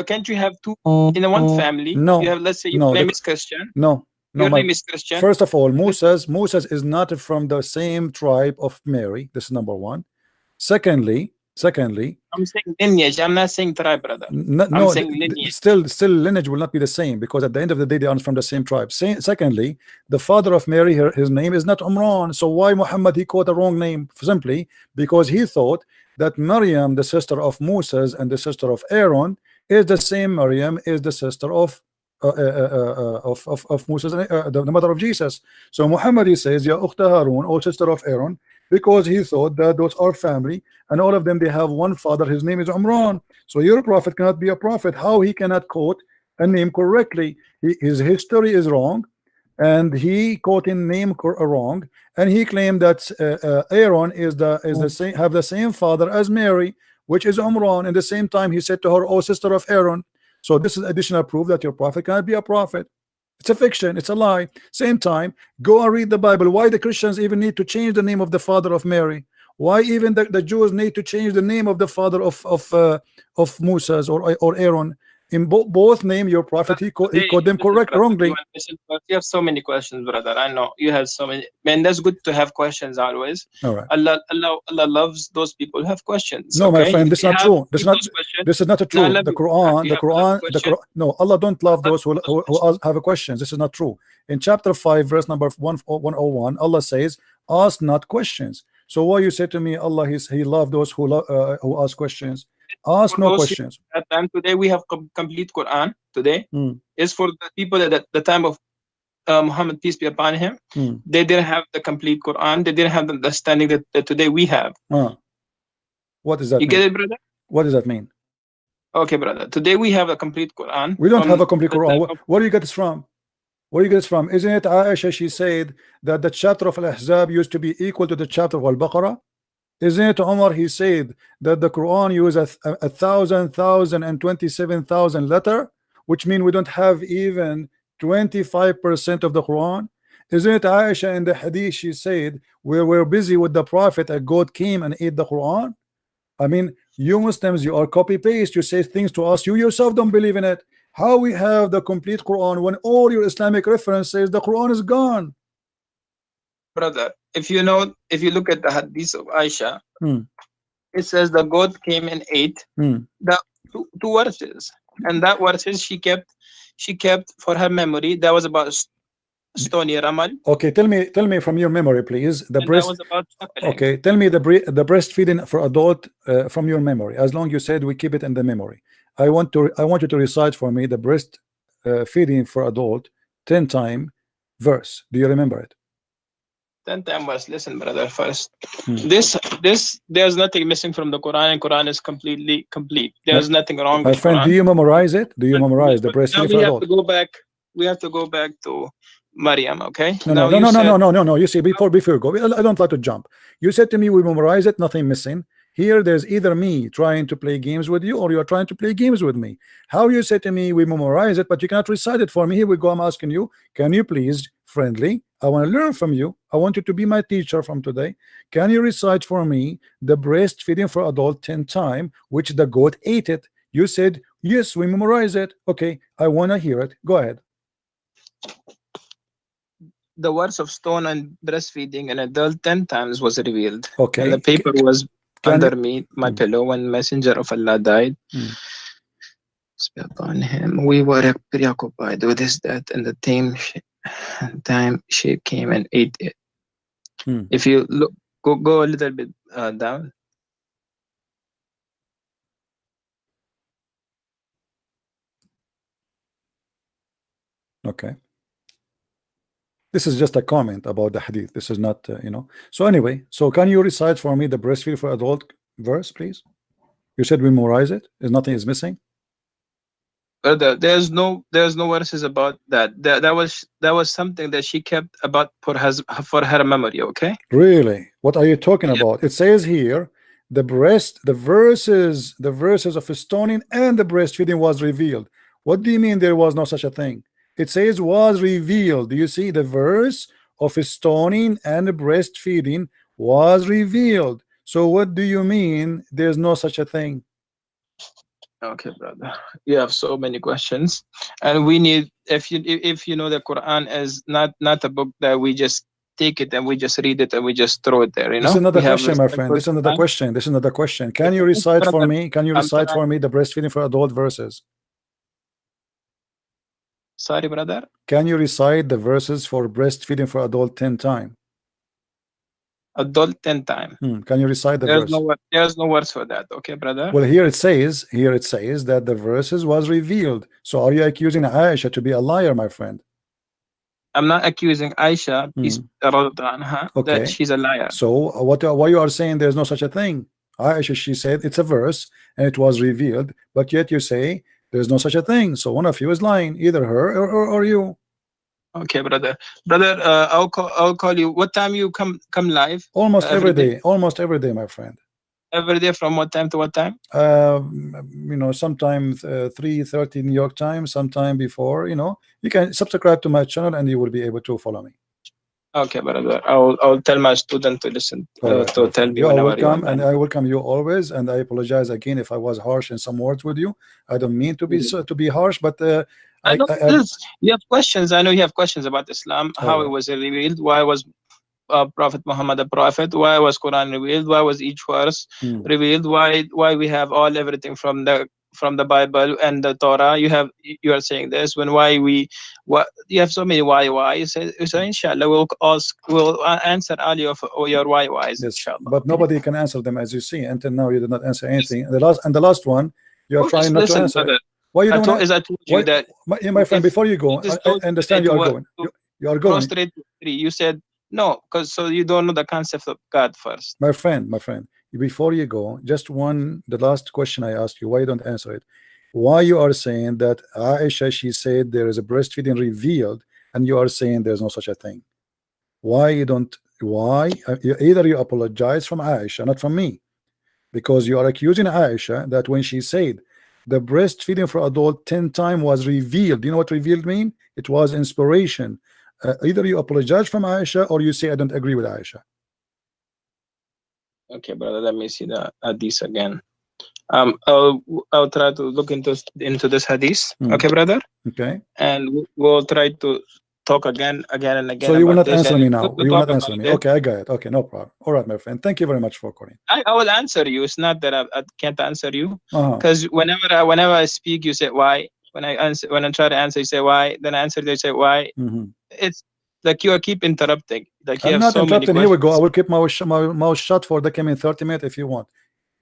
can't you have two in one family? No. You have, let's say your name is Christian. No. Your name is Christian. First of all, Moses is not from the same tribe of Mary. This is number one. Secondly, I'm saying lineage. I'm not saying tribe, brother. No, I'm saying lineage. Still lineage will not be the same, because at the end of the day they are from the same tribe. Secondly, the father of Mary, his name is not Umran. So why Muhammad he quote a wrong name? Simply because he thought that Maryam, the sister of Moses and the sister of Aaron, is the same Maryam is the sister of Moses, the mother of Jesus. So Muhammad he says, Ya Ukhta Harun, or sister of Aaron, because he thought that those are family and all of them they have one father, his name is Umran. So your prophet cannot be a prophet. How he cannot quote a name correctly? His history is wrong, and he quoting name wrong, and he claimed that Aaron is the same, have the same father as Mary, which is Umran. And the same time he said to her, oh sister of Aaron. So this is additional proof that your prophet cannot be a prophet. It's a fiction, it's a lie. Same time, go and read the Bible. Why the Christians even need to change the name of the father of Mary? Why even the Jews need to change the name of the father of Moses or Aaron? In both name your prophet he called them wrongly. You have so many questions, brother. I know you have so many. Man, that's good to have questions always. All right. Allah loves those people who have questions. No, okay? my friend, this is not true. This is not true. The Quran, no, Allah don't love those who have questions. This is not true. In chapter 5, verse number 101, Allah says, ask not questions. So why you say to me, Allah he loved those who ask questions? Ask no questions. At time today we have complete Quran. Today is for the people at the time of Muhammad, peace be upon him. They didn't have the complete Quran. They didn't have the understanding that today we have. What does that mean? You get it, brother? What does that mean? Okay, brother. Today we have a complete Quran. We don't have a complete Quran. Where do you get this from? Where do you get this from? Isn't it Aisha? She said that the chapter of Al-Ahzab used to be equal to the chapter of Al-Baqarah. Isn't it Umar? He said that the Quran uses 1,027,000 letter, which means we don't have even 25% of the Quran. Isn't it Aisha in the hadith? She said we were busy with the Prophet and God came and ate the Quran. I mean, you Muslims, you are copy paste. You say things to us, you yourself don't believe in it. How we have the complete Quran when all your Islamic references the Quran is gone? Brother, if you look at the hadith of Aisha, it says the God came and ate the two verses, and that verses she kept for her memory. That was about stony ramal. Okay, tell me from your memory, please. The breast. That was about okay, tell me the breastfeeding for adult from your memory. As long you said we keep it in the memory. I want you to recite for me the breast feeding for adult 10 time verse. Do you remember it? 10 times verse. Listen, brother, first. This there's nothing missing from the Quran, and Quran is completely complete. There's nothing wrong with my friend, Quran. do you memorize it? Do you memorize the breastfeeding for adult? We have to go back to Maryam, okay? No. You see, before you go, I don't like to jump. You said to me we memorize it, nothing missing. Here there's either me trying to play games with you or you are trying to play games with me. How you say to me we memorize it but you cannot recite it for me? Here we go. I'm asking you, can you please, friendly, I want to learn from you. I want you to be my teacher from today. Can you recite for me the breastfeeding for adult 10 times which the goat ate it? You said yes, we memorize it. Okay, I want to hear it. Go ahead. The words of stone and breastfeeding an adult 10 times was revealed. Okay. And the paper was under me, my pillow, when Messenger of Allah died. Upon him, we were preoccupied with his death, and the time shape came and ate it. If you look, go a little bit down. Okay. This is just a comment about the hadith. This is not, So anyway, so can you recite for me the breastfeed for adult verse, please? You said we memorize it. Nothing is missing. Brother, there's no verses about that. That was something that she kept about for her memory. Okay. Really? What are you talking Yeah. about? It says here the verses of stoning and the breastfeeding was revealed. What do you mean there was no such a thing? It says was revealed. Do you see the verse of stoning and breastfeeding was revealed? So what do you mean there's no such a thing? Okay, brother. You have so many questions, and we need, if you know, the Quran is not a book that we just take it and we just read it and we just throw it there. You This is know, another we have question, my friend. This is another question. This is another question. Can you recite for me? Can you recite for me the breastfeeding for adult verses? Sorry, brother. Can you recite the verses for breastfeeding for adult 10 times? Adult 10 times. Can you recite the verse? There's no words for that. Okay, brother. Well, here it says that the verses was revealed. So are you accusing Aisha to be a liar, my friend? I'm not accusing Aisha, okay, that she's a liar. So why you are saying there's no such a thing? Aisha, she said it's a verse and it was revealed, but yet you say there's no such a thing. So one of you is lying, either her or you. Okay, brother. I'll call you. What time you come live? Almost every day. Almost every day, my friend. Every day from what time to what time? You know, sometimes 3:30 New York time, sometime before. You know, you can subscribe to my channel and you will be able to follow me. Okay, brother. I'll tell my student to listen right, to tell me. You are whenever welcome, you and I welcome you always. And I apologize again if I was harsh in some words with you. I don't mean to be harsh, but you have questions. I know you have questions about Islam, how it was revealed, why was Prophet Muhammad a prophet, why was Quran revealed, why was each verse revealed, why we have everything from the Bible and the Torah. You are saying this when you have so many why. So inshallah we'll answer all your whys. Yes, but nobody can answer them, as you see. Until now you did not answer anything. The last one you are trying not to answer. Brother. Why you don't? As I told you that my friend, before you go, I understand you are going. You are going. You said no, because so you don't know the concept of God first. My friend, before you go, just the last question I asked you, why you don't answer it? Why you are saying that Aisha, she said there is a breastfeeding revealed, and you are saying there's no such a thing? Why you don't? Why either you apologize from Aisha, not from me, because you are accusing Aisha that when she said the breastfeeding for adult 10 times was revealed. You know what revealed mean? It was inspiration. Either you apologize from Aisha or you say I don't agree with Aisha. Okay, brother, let me see the hadith again. I'll try to look into this hadith. Okay, brother. Okay. And we'll try to talk again and again. So you will not answer me now. You will not answer me. Okay, I got it. Okay, no problem. All right, my friend. Thank you very much for calling. I will answer you. It's not that I can't answer you, because whenever I speak, you say why. When I try to answer, you say why. Then I answer, they say why. It's like you keep interrupting. Like I'm not interrupting. Here we go. I will keep my mouth shut for the coming 30 minutes if you want.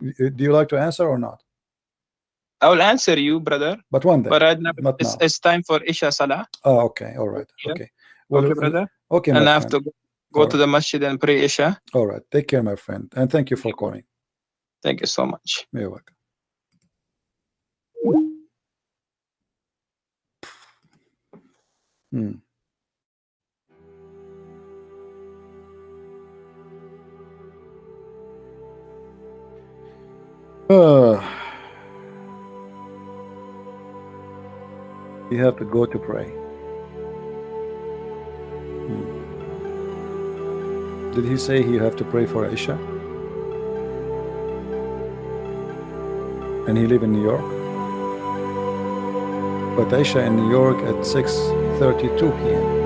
Do you like to answer or not? I will answer you, brother. But one day. But right now, it's time for Isha Salah. Oh, okay. All right. Okay. Well, okay, brother. Okay, and I have to go to the masjid and pray Isha. All right. Take care, my friend. And thank you for calling. Thank you so much. You're welcome. You have to go to pray. Did he say you have to pray for Isha? And he live in New York? But Isha in New York at 6:32 p.m.